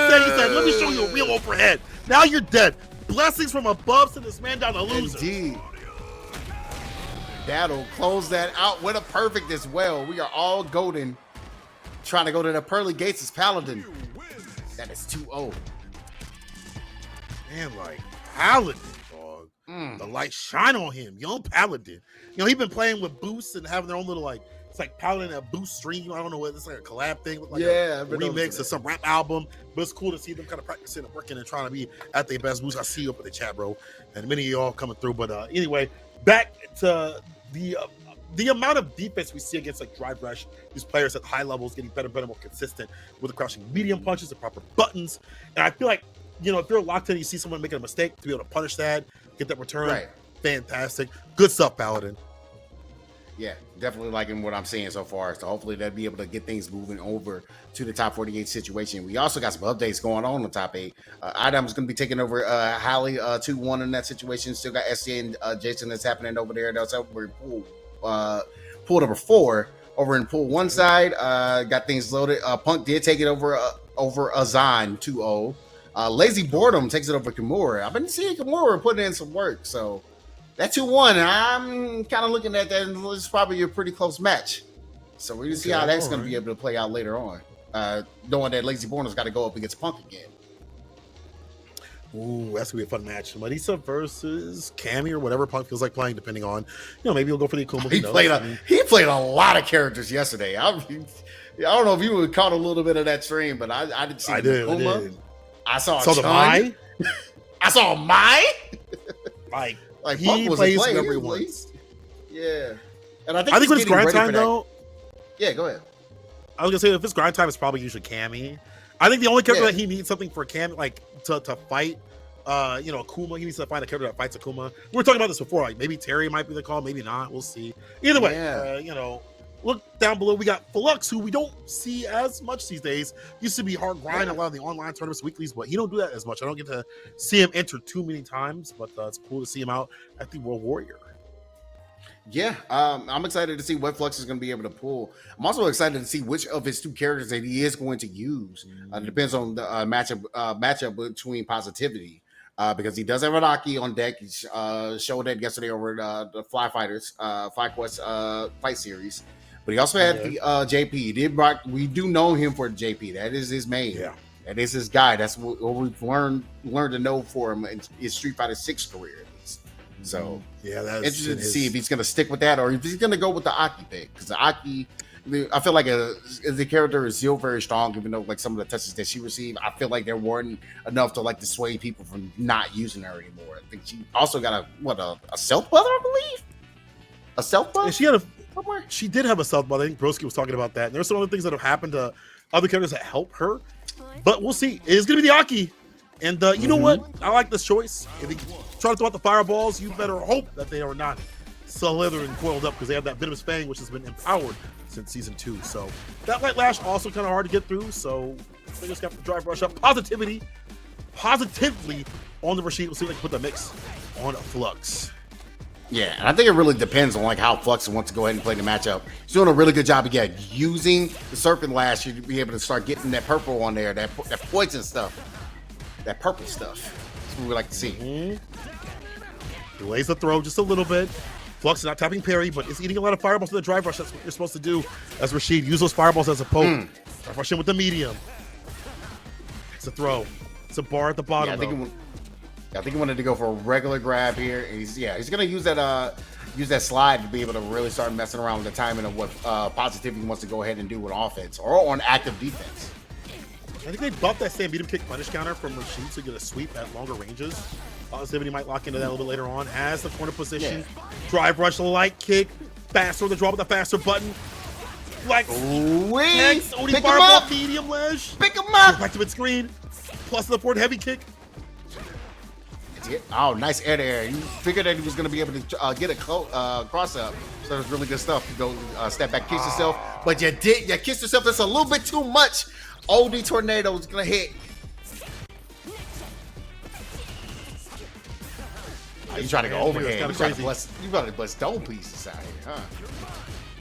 reset. He said, "Let me show you a real overhead." Now you're dead. Blessings from above send this man down to loser. Indeed. That'll close that out with a perfect as well. We are all golden. Trying to go to the pearly gates as Paladin. That is 2-0. Man, like Paladin, dog. The light shine on him. Young Paladin. You know, he's been playing with boosts and having their own little like. It's like Paladin a boost stream. I don't know what it's like a collab thing with like a remix of some rap album. But it's cool to see them kind of practicing and working and trying to be at their best boost. I see you up in the chat, bro, and many of y'all coming through. But anyway, back to the amount of defense we see against like drive rush. These players at high levels getting better, more consistent with the crouching medium punches, the proper buttons, and I feel like if you're locked in, you see someone making a mistake to be able to punish that, get that return. Right. Fantastic, good stuff, Paladin. Yeah, definitely liking what I'm seeing so far. So hopefully they'll be able to get things moving over to the top 48 situation. We also got some updates going on the top 8. Adam's going to be taking over Hallie 2-1 in that situation. Still got SJ and Jason that's happening over there. That's over in pool number 4. Over in pool 1 side, got things loaded. Punk did take it over Azan 2-0. Lazy Boredom takes it over Kimura. I've been seeing Kimura putting in some work, so that 2-1, I'm kind of looking at that, and it's probably a pretty close match. So we're going to see how that's going to be able to play out later on, knowing that Lazy Boredom's got to go up against Punk again. Ooh, that's going to be a fun match. Marisa versus Cammy or whatever Punk feels like playing, depending on, maybe he'll go for the Akuma. He played a lot of characters yesterday. I don't know if you caught a little bit of that stream, but I did see Akuma. I saw the Mai. I saw Mai. Like he plays whoever he wants. Yeah, and I think when it's grind time though. Yeah, go ahead. I was gonna say if it's grind time, it's probably usually Cammy. I think the only character that he needs something for Cammy, like to fight, Akuma. He needs to find a character that fights Akuma. We were talking about this before. Like maybe Terry might be the call, maybe not. We'll see. Either way, look down below. We got Flux, who we don't see as much these days. Used to be hard grind a lot of the online tournaments, weeklies, but he don't do that as much. I don't get to see him enter too many times, but it's cool to see him out at the World Warrior. Yeah, I'm excited to see what Flux is going to be able to pull. I'm also excited to see which of his 2 characters that he is going to use. It depends on the matchup between Positivity. Because he does have an Aki on deck. He showed that yesterday over the Fly Fighters, FlyQuest fight series. But he also had the JP. We do know him for JP. That is his main. Yeah. That is his guy. That's what we've learned to know for him in his Street Fighter 6 career, at least. So yeah, that's interested to see if he's going to stick with that or if he's going to go with the Aki pick. Because the Aki, I feel like the character is still very strong, even though like some of the touches that she received, I feel like there weren't enough to like dissuade people from not using her anymore. I think she also got a stealth brother, I believe. A stealth brother? Yeah, she had she did have a stealth brother. I think Broski was talking about that. And there's some other things that have happened to other characters that help her. But we'll see. It's gonna be the Aki. And you know what? I like this choice. If you try to throw out the fireballs, you better hope that they are not Slytherin coiled up because they have that Venomous Fang, which has been empowered since season 2. So that Light Lash also kind of hard to get through. So they just got to drive rush up. Positively on the Rashid. We'll see if they can put the mix on Flux. Yeah, and I think it really depends on like how Flux wants to go ahead and play the matchup. He's doing a really good job again using the Serpent Lash to be able to start getting that purple on there, that poison stuff, that purple stuff. That's what we like to see. Delays the throw just a little bit. Flux is not tapping parry, but is eating a lot of fireballs in the drive rush. That's what you're supposed to do as Rashid. Use those fireballs as a poke. Drive rush in with the medium. It's a throw. It's a bar at the bottom. I think he wanted to go for a regular grab here. He's gonna use that slide to be able to really start messing around with the timing of what Positivity wants to go ahead and do with offense or on active defense. I think they buffed that same beat him kick punish counter from Rashid to get a sweep at longer ranges. Positivity might lock into that a little bit later on. Has the corner position. Yeah. Drive rush, light kick. Faster the draw with the faster button. Like, pick him fireball, up. Medium ledge. Pick him up. Back to mid screen. Plus the forward heavy kick. Oh, nice air to air. You figured that he was going to be able to get a cross up. So it was really good stuff to go step back, kiss yourself. But you kissed yourself. That's a little bit too much. OD Tornado is going to hit. You trying to go overhead. You got to bust dome pieces out here, huh?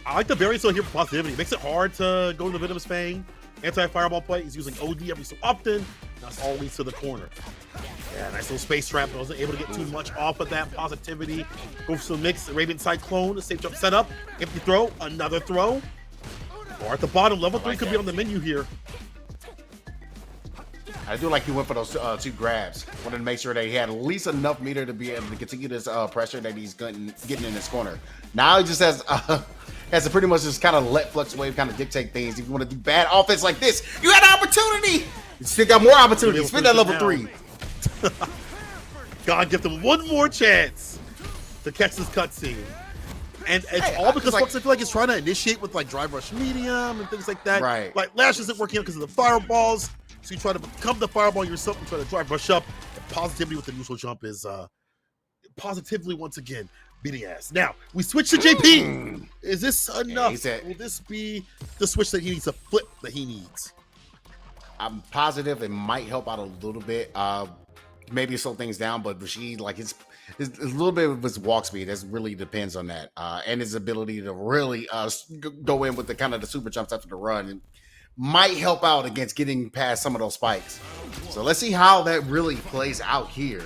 I like the variance here for Positivity. It makes it hard to go into Venomous Fang. Anti-fireball play. He's using OD every so often. That's always to the corner. Yeah, nice little space trap. I wasn't able to get too much off of that. Positivity. Go for some mix. Radiant Cyclone. A safe jump set up. Empty throw. Another throw. Or at the bottom. Level 3 could be on the menu here. I do like he went for those 2 grabs. Wanted to make sure that he had at least enough meter to be able to continue this pressure that he's getting in his corner. Now he just has to pretty much just kind of let Flux Wave kind of dictate things. If you want to do bad offense like this, you had an opportunity. You still got more opportunities. Spin that level 3. God, give them one more chance to catch this cutscene. And it's all because Flux, I feel like, is trying to initiate with like drive rush medium and things like that. Right. Like Lash isn't working out because of the fireballs. So you try to become the fireball yourself and try to drive rush up. And Positivity with the neutral jump is Positively once again beating ass. Now we switch to JP. Is this enough? Will this be the switch that he needs, a flip that he needs? I'm positive it might help out a little bit. Maybe slow things down, but Rashid, like his a little bit of his walk speed. That really depends on that, and his ability to really go in with the kind of the super jumps after the run. And might help out against getting past some of those spikes. So let's see how that really plays out here.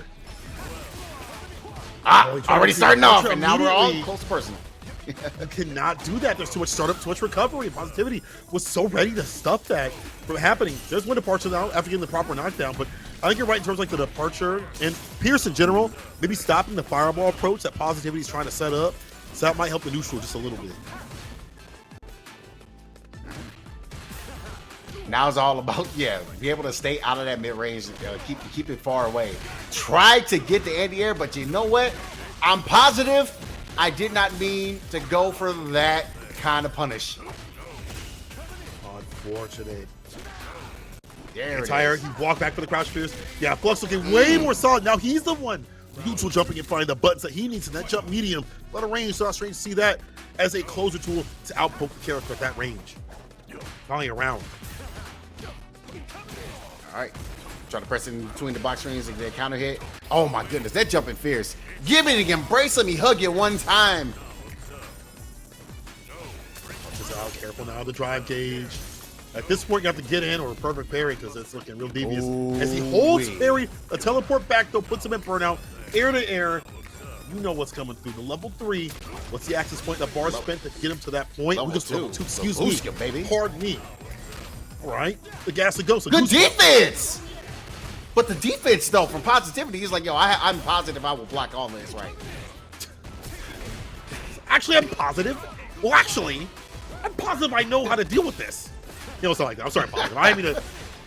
Already starting off, and now we're all close to personal. You cannot do that. There's too much startup, too much recovery. Positivity was so ready to stuff that from happening. There's one departure now after getting the proper knockdown, but I think you're right in terms of like the departure and Pierce in general, maybe stopping the fireball approach that Positivity is trying to set up. So that might help the neutral just a little bit. Now it's all about, be able to stay out of that mid-range, keep it far away. Try to get the anti-air, but you know what? I'm positive I did not mean to go for that kind of punish. Unfortunate. There it tired. is. He walked back for the crouch pierce. Yeah, Flux looking way more solid. Now he's the one neutral jumping and finding the buttons that he needs in that jump medium. A lot of range, so I was strange to see that as a closer tool to outpoke the character at that range. Finally around. All right, try to press in between the box rings and get a counter hit. Oh my goodness, that jumping fierce. Give me the embrace, let me hug you one time. Punches out, careful now, the drive gauge. At this point, you have to get in or a perfect parry because it's looking real devious. As he holds parry, a teleport back though, puts him in burnout, air to air. You know what's coming through. The level 3, what's the access point? The bar spent to get him to that point. Level 2, excuse me, baby. Pardon me. All right, the gas to go. So good defense. But the defense though, from Positivity, he's like, yo, I'm positive I will block all this, right? Actually, I'm positive. Well, actually, I'm positive I know how to deal with this. You know, something like that. I'm sorry, positive.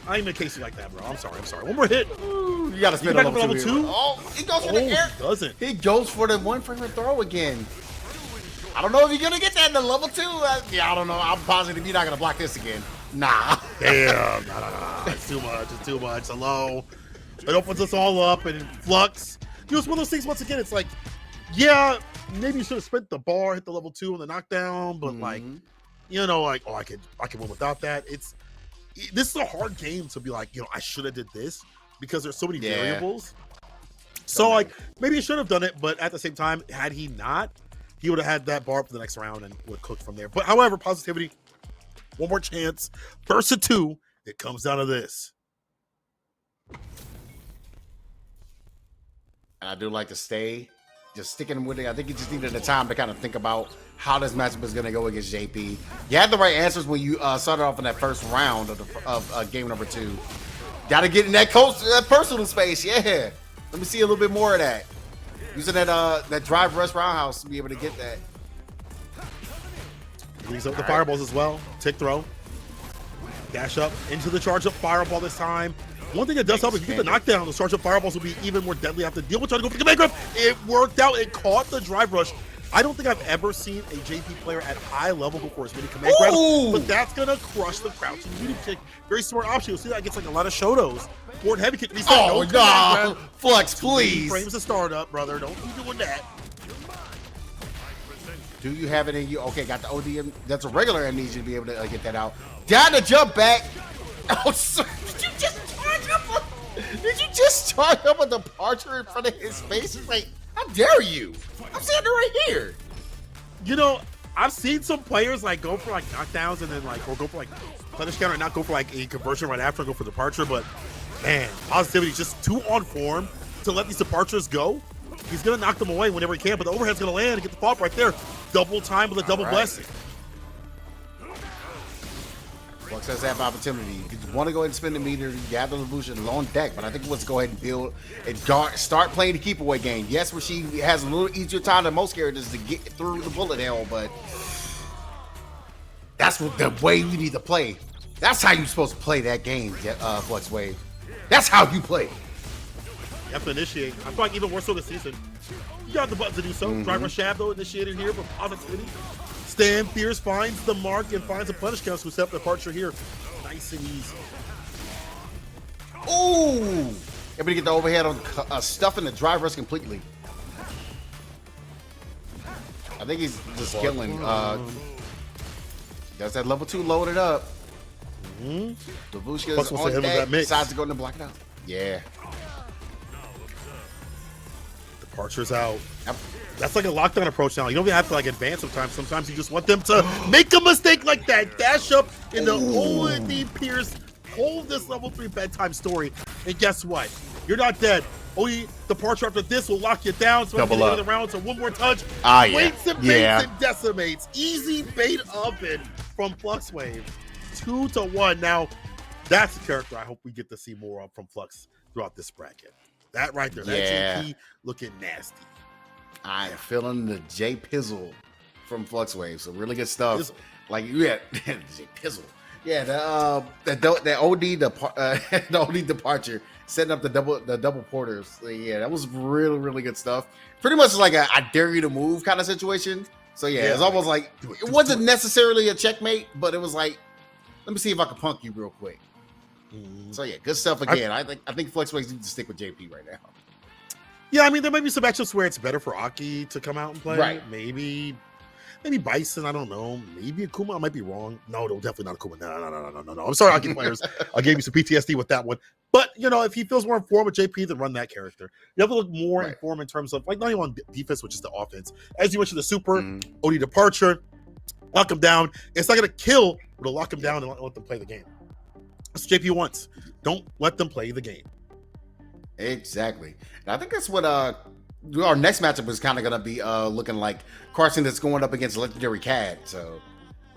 I ain't gonna case you like that, bro. I'm sorry. One more hit. Ooh, you gotta spin a level 2. Oh, he goes for the air. Doesn't. He goes for the one frame throw again. I don't know if you're gonna get that in the level 2. Yeah, I don't know. I'm positive you're not gonna block this again. Nah. Damn. Nah. It's too much. It's too much. Hello. It opens us all up and Flux. You know, it's one of those things, once again, it's like Yeah, maybe you should have spent the bar, hit the level 2 on the knockdown, but like, you know, like, oh, I could win without that. This is a hard game to be like, you know, I should have did this because there's so many variables. So like, maybe he should have done it, but at the same time, had he not, he would have had that bar for the next round and would have cooked from there. But however, positivity, one more chance, first to 2. It comes down to this. And I do like to stay just sticking with it. I think you just needed the time to kind of think about how this matchup is going to go against JP. You had the right answers when you started off in that first round of game number 2. Got to get in that personal space. Yeah. Let me see a little bit more of that. Using that drive rush roundhouse to be able to get that. Leaves up the fireballs as well. Tick throw. Dash up into the charge up fireball this time. One thing that does help is if you get the knockdown, the charge up fireballs will be even more deadly. I have to deal with trying to go for the command grab. It worked out. It caught the drive rush. I don't think I've ever seen a JP player at high level go for as many command grabs, but that's going to crush the crouching medium kick. Very smart option. You'll see that gets like a lot of Shotos. Forward heavy kick. No, Flex, please. Frames to start up, brother. Don't be doing that. Do you have it in you? Okay, got the ODM. That's a regular amnesia to be able to get that out. Down to jump back. Oh, sorry. Did you just charge up a departure in front of his face? It's like, how dare you? I'm standing right here. You know, I've seen some players like go for like knockdowns and then like, or go for like punish counter and not go for like a conversion right after and go for departure. But man, positivity is just too on form to let these departures go. He's gonna knock them away whenever he can, but the overhead's gonna land and get the fault right there. Double time with a double blessing. Flux has that opportunity. You want to go ahead and spin the meter, gather the boost on deck, but I think he wants to go ahead and build and start playing the keep away game. Yes, Rashid has a little easier time than most characters to get through the bullet hell, but that's the way you need to play. That's how you're supposed to play that game, Flux Wave. That's how you play. You have to initiate. I feel like even more so this season. You got the button to do so. Driver Shab, though, initiated here, but positivity. Stand Fierce finds the mark and finds a punish counter to set up the departure here. Nice and easy. Ooh! Able to get the overhead on stuffing the drive rush completely. I think he's just killing. Does that level 2 loaded up? The Vushka's on deck, decides to go in and block it out. Yeah. Departure's out. Yep. That's like a lockdown approach now. You don't even have to like advance sometimes. Sometimes you just want them to make a mistake like that. Dash up in the only Pierce. Hold this level 3 bedtime story. And guess what? You're not dead. Only departure after this will lock you down. So double up. The round, so one more touch. Waits and baits and decimates. Easy bait oven from Flux Wave. 2-1. Now, that's a character I hope we get to see more of from Flux throughout this bracket. That right there. That JP looking nasty. I am feeling the J Pizzle from Flux Wave. So really good stuff. Pizzle. Like J Pizzle. Yeah, the OD departure, setting up the double porters. So, yeah, that was really good stuff. Pretty much like a I dare you to move kind of situation. So yeah, it's almost like it wasn't necessarily a checkmate, but it was like, let me see if I can punk you real quick. So yeah, good stuff again. I think Flux Waves need to stick with JP right now. Yeah, I mean, there might be some matchups where it's better for Aki to come out and play. Right. Maybe Bison. I don't know. Maybe Akuma. I might be wrong. No, definitely not Akuma. No. I'm sorry, Aki players. I gave you some PTSD with that one. But, you know, if he feels more informed with JP, then run that character. You have to look more informed in terms of, like, not even on defense, which is the offense. As you mentioned, the super, OD departure, lock him down. It's not going to kill, but it'll lock him down and let them play the game. That's what JP wants. Don't let them play the game. Exactly. And I think that's what our next matchup is kind of going to be looking like. Carson is going up against Legendary Cad. So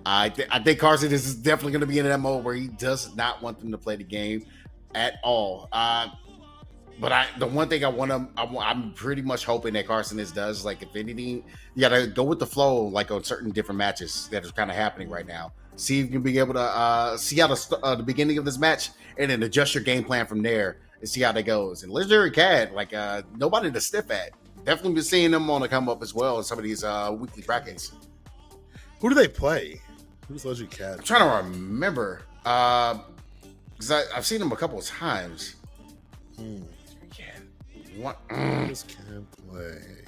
I think Carson is definitely going to be in that mode where he does not want them to play the game at all. But the one thing I'm pretty much hoping that Carson does, like, if anything, you got to go with the flow, like on certain different matches that is kind of happening right now. See if you can be able to see how the beginning of this match and then adjust your game plan from there and see how that goes. And Legendary Cad, like, nobody to sniff at. Definitely been seeing them on the come up as well in some of these weekly brackets. Who do they play? Who's Legendary Cad? I'm trying to remember. Because I've seen them a couple of times. What? Who can play?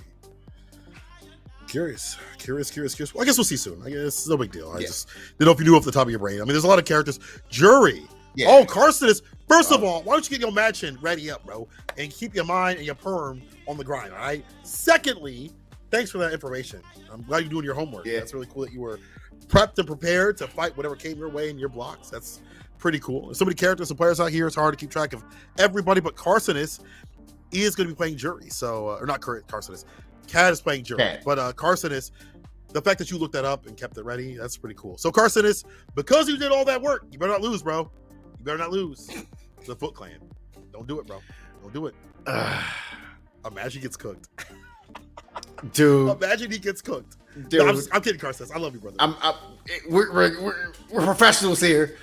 Curious. Well, I guess we'll see soon. I guess it's no big deal. I just didn't know if you knew off the top of your brain. I mean, there's a lot of characters. Jury. Yeah. Oh, Carson is. First of all, why don't you get your match in ready up, bro, and keep your mind and your perm on the grind, all right? Secondly, thanks for that information. I'm glad you're doing your homework. Yeah. That's really cool that you were prepped and prepared to fight whatever came your way in your blocks. That's pretty cool. There's so many characters and players out here. It's hard to keep track of everybody, but Carson is going to be playing Jury. So, or not Carson is. Cad is playing Jury, but Carson is. The fact that you looked that up and kept it ready, that's pretty cool. So Carson is, because you did all that work, you better not lose, bro. You better not lose to the Foot Clan. Don't do it, bro. Don't do it. Imagine he gets cooked. Dude. Imagine he gets cooked. Dude. No, I'm kidding, Carson. I love you, brother. We're professionals here.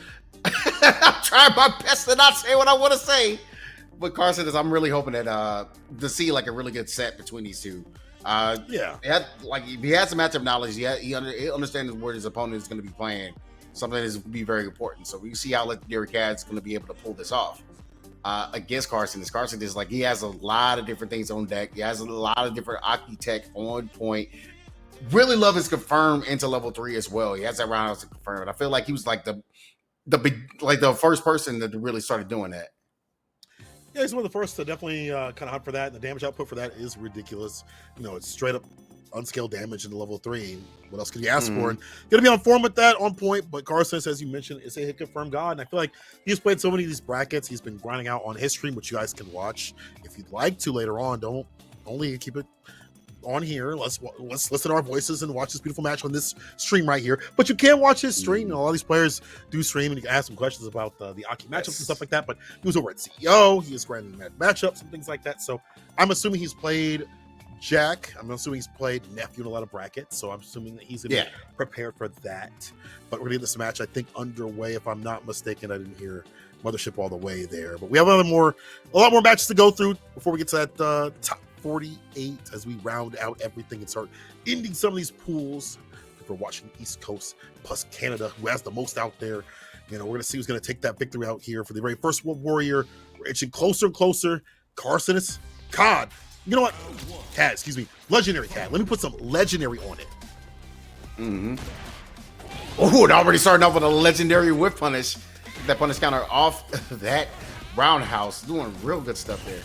I'm trying my best to not say what I want to say. But Carson is, I'm really hoping that to see like a really good set between these two. If he has some matchup knowledge, he understands where his opponent is going to be playing. Something that is going to be very important. So we see how legendary Cad's going to be able to pull this off against Carson. Carson is like, he has a lot of different things on deck. He has a lot of different Aki tech on point. Really love his confirm into level 3 as well. He has that roundhouse to confirm. And I feel like he was like the first person that really started doing that. Yeah, he's one of the first to definitely kind of hunt for that. And the damage output for that is ridiculous. You know, it's straight up unscaled damage into level 3. What else could you ask for? And gonna be on form with that, on point. But Carson, as you mentioned, is a hit confirmed god. And I feel like he's played so many of these brackets. He's been grinding out on his stream, which you guys can watch if you'd like to later on. Don't only keep it on here. Let's listen to our voices and watch this beautiful match on this stream right here. But you can watch his stream. A lot of these players do stream, and you can ask some questions about the Aki matchups and stuff like that. But he was over at CEO. He is grinding matchups and things like that. So I'm assuming he's played Jack. I'm assuming he's played Nephew in a lot of brackets. So I'm assuming that he's going to be prepared for that. But we're going to get this match, I think, underway. If I'm not mistaken, I didn't hear Mothership all the way there. But we have a lot more matches to go through before we get to that top 48 as we round out everything and start ending some of these pools. If we're watching East Coast plus Canada, who has the most out there, you know, we're gonna see who's gonna take that victory out here for the very first World Warrior. We're inching closer and closer. Carson is COD. You know what? Cad, excuse me. Legendary Cad. Let me put some legendary on it. Oh, and already starting off with a legendary whip punish. That punish counter off that roundhouse. Doing real good stuff there.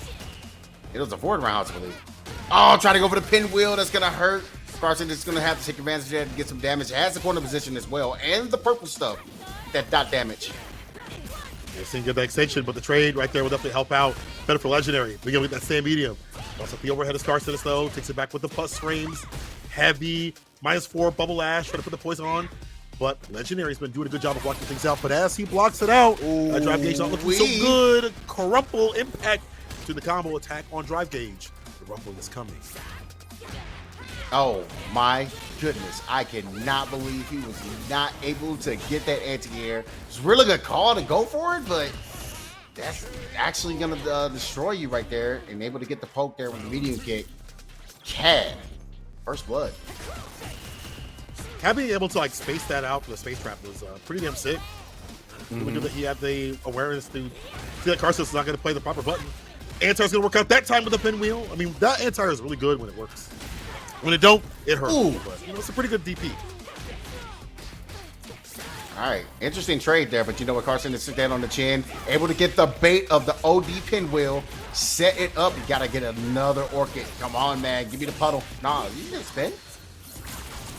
It was a forward roundhouse, I believe. Oh, trying to go for the pinwheel. That's going to hurt. Carson is going to have to take advantage of that to get some damage. It has the corner position as well. And the purple stuff. That dot damage. You're seeing good extension, but the trade right there will definitely help out. Better for legendary. We're going to get that same medium. Also, the overhead is Carson, though. Takes it back with the plus frames. Heavy. -4 bubble ash. Trying to put the poison on. But legendary's been doing a good job of blocking things out. But as he blocks it out, that drive gauge not looking so good. Crumple impact to the combo attack on drive gauge. The rumble is coming. Oh my goodness. I cannot believe he was not able to get that anti-air. It's a really good call to go for it, but that's actually going to destroy you right there. And able to get the poke there with the medium kick. Cad. First blood. Cad being able to like space that out for the space trap was pretty damn sick. Really good that he had the awareness to see that Carson's not going to play the proper button. Anti-air's gonna work out that time with the pinwheel. I mean, that anti-air is really good when it works. When it don't, it hurts. But, you know, it's a pretty good DP. All right, interesting trade there, but you know what? Carson is sitting down on the chin, able to get the bait of the OD pinwheel, set it up. You gotta get another orchid. Come on, man, give me the puddle. Nah, you didn't spin.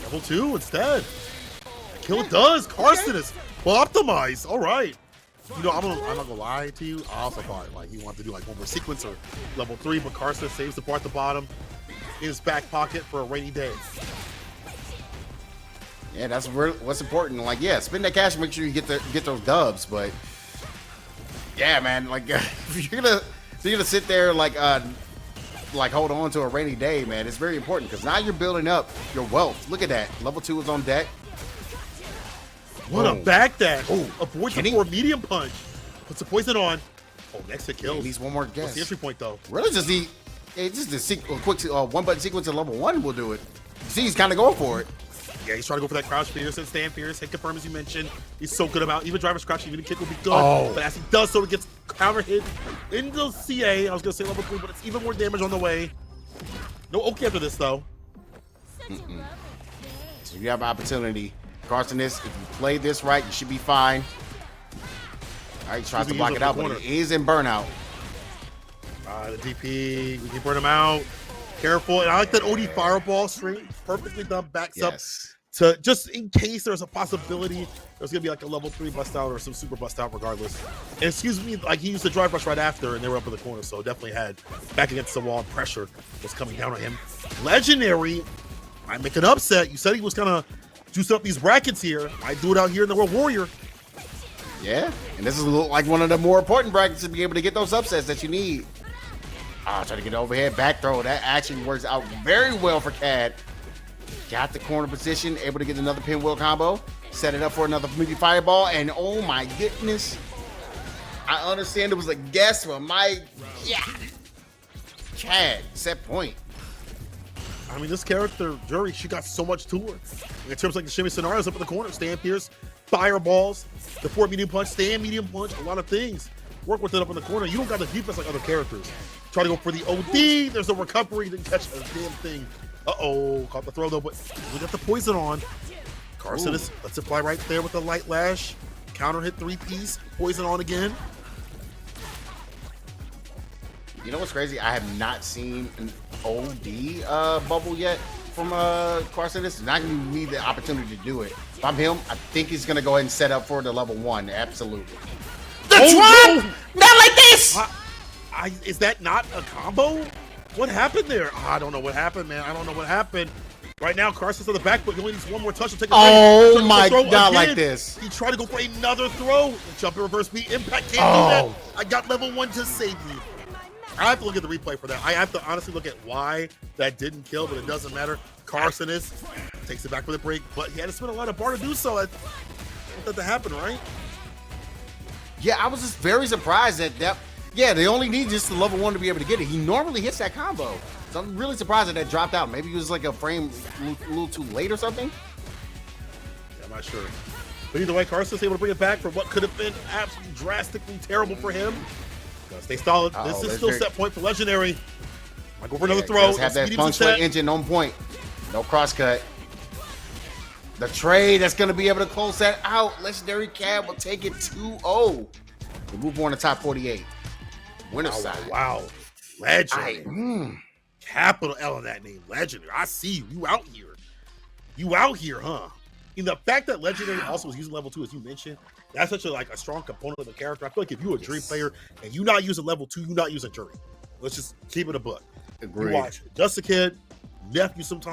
Level 2 instead. Kill it does. Carson is well optimized. All right. You know, I'm not gonna lie to you. I also thought like he wanted to do like one more sequence or level 3, but Carson saves the part at the bottom in his back pocket for a rainy day. Yeah, that's what's important. Like, yeah, spend that cash, make sure you get those dubs. But yeah, man, like if you're gonna sit there like hold on to a rainy day, man, it's very important because now you're building up your wealth. Look at that, level 2 is on deck. What a backdash. Avoids the 4 medium punch. Puts the poison on. Oh, next hit kills. At least one more guess. What's the entry point, though? Really just the quick one-button sequence at level 1 will do it. See, he's kind of going for it. Yeah, he's trying to go for that crouch fierce and stand fierce. Hit confirm, as you mentioned. He's so good about even driver's crouch, even a kick will be good. But as he does so, he gets counter hit into CA. I was going to say level 3, but it's even more damage on the way. No Oki after this, though. So you have an opportunity. Carson, if you play this right, you should be fine. All right, he tries to block it out, but he is in burnout. The DP, we can burn him out. Careful. And I like that OD fireball string. Perfectly done. Backs up to just in case there's a possibility there's going to be like a level 3 bust out or some super bust out regardless. And excuse me, like he used the drive rush right after and they were up in the corner. So definitely had back against the wall and pressure was coming down on him. Legendary might make an upset. You said he was going to juice up these brackets here. Might do it out here in the World Warrior. Yeah, and this is like one of the more important brackets to be able to get those upsets that you need. Trying to get overhead back throw. That actually works out very well for CAD. Got the corner position, able to get another pinwheel combo. Set it up for another meaty fireball, and oh my goodness. I understand it was a guess, but CAD, set point. I mean, this character, Jury, she got so much to her. In terms of like the shimmy scenarios up in the corner, stand pierce, fireballs, the 4 medium punch, stand medium punch, a lot of things. Work with it up in the corner. You don't got the defense like other characters. Try to go for the OD. There's a recovery. Didn't catch a damn thing. Uh-oh. Caught the throw, though, but we got the poison on. Carson lets it fly right there with the light lash. Counter hit 3-piece. Poison on again. You know what's crazy? I have not seen an OD bubble yet from Carson. It's not going to give me the opportunity to do it. If I'm him, I think he's going to go ahead and set up for the level 1. Absolutely. The drop! No! Not like this! Is that not a combo? What happened there? I don't know what happened, man. I don't know what happened. Right now, Carson's on the back, but he only needs one more touch to take a Oh my God, like this. He tried to go for another throw. Jump in reverse beat. Impact can't do that. I got level 1 to save me. I have to look at the replay for that. I have to honestly look at why that didn't kill, but it doesn't matter. Carson takes it back for the break, but he had to spend a lot of bar to do so. I want that to happen, right? Yeah, I was just very surprised that yeah, they only need just the level 1 to be able to get it. He normally hits that combo. So I'm really surprised that dropped out. Maybe it was like a frame a little too late or something. Yeah, I'm not sure. But either way, Carson's able to bring it back for what could have been absolutely drastically terrible for him. Gotta stay solid. This is still set point for Legendary. Might go for another throw. Just have that punctuate engine on point. No crosscut. The trade that's going to be able to close that out. Legendary CAD will take it 2-0. We move on to top 48. Winner side. Wow. Legendary. Capital L in that name. Legendary. I see you. You out here. You out here, huh? And the fact that Legendary also was using level 2, as you mentioned, that's such a strong component of the character. I feel like if you're a Jury player and you're not using level 2, you're not using Jury. Let's just keep it a book. Agreed. You watch Just a Kid, Nephew sometimes.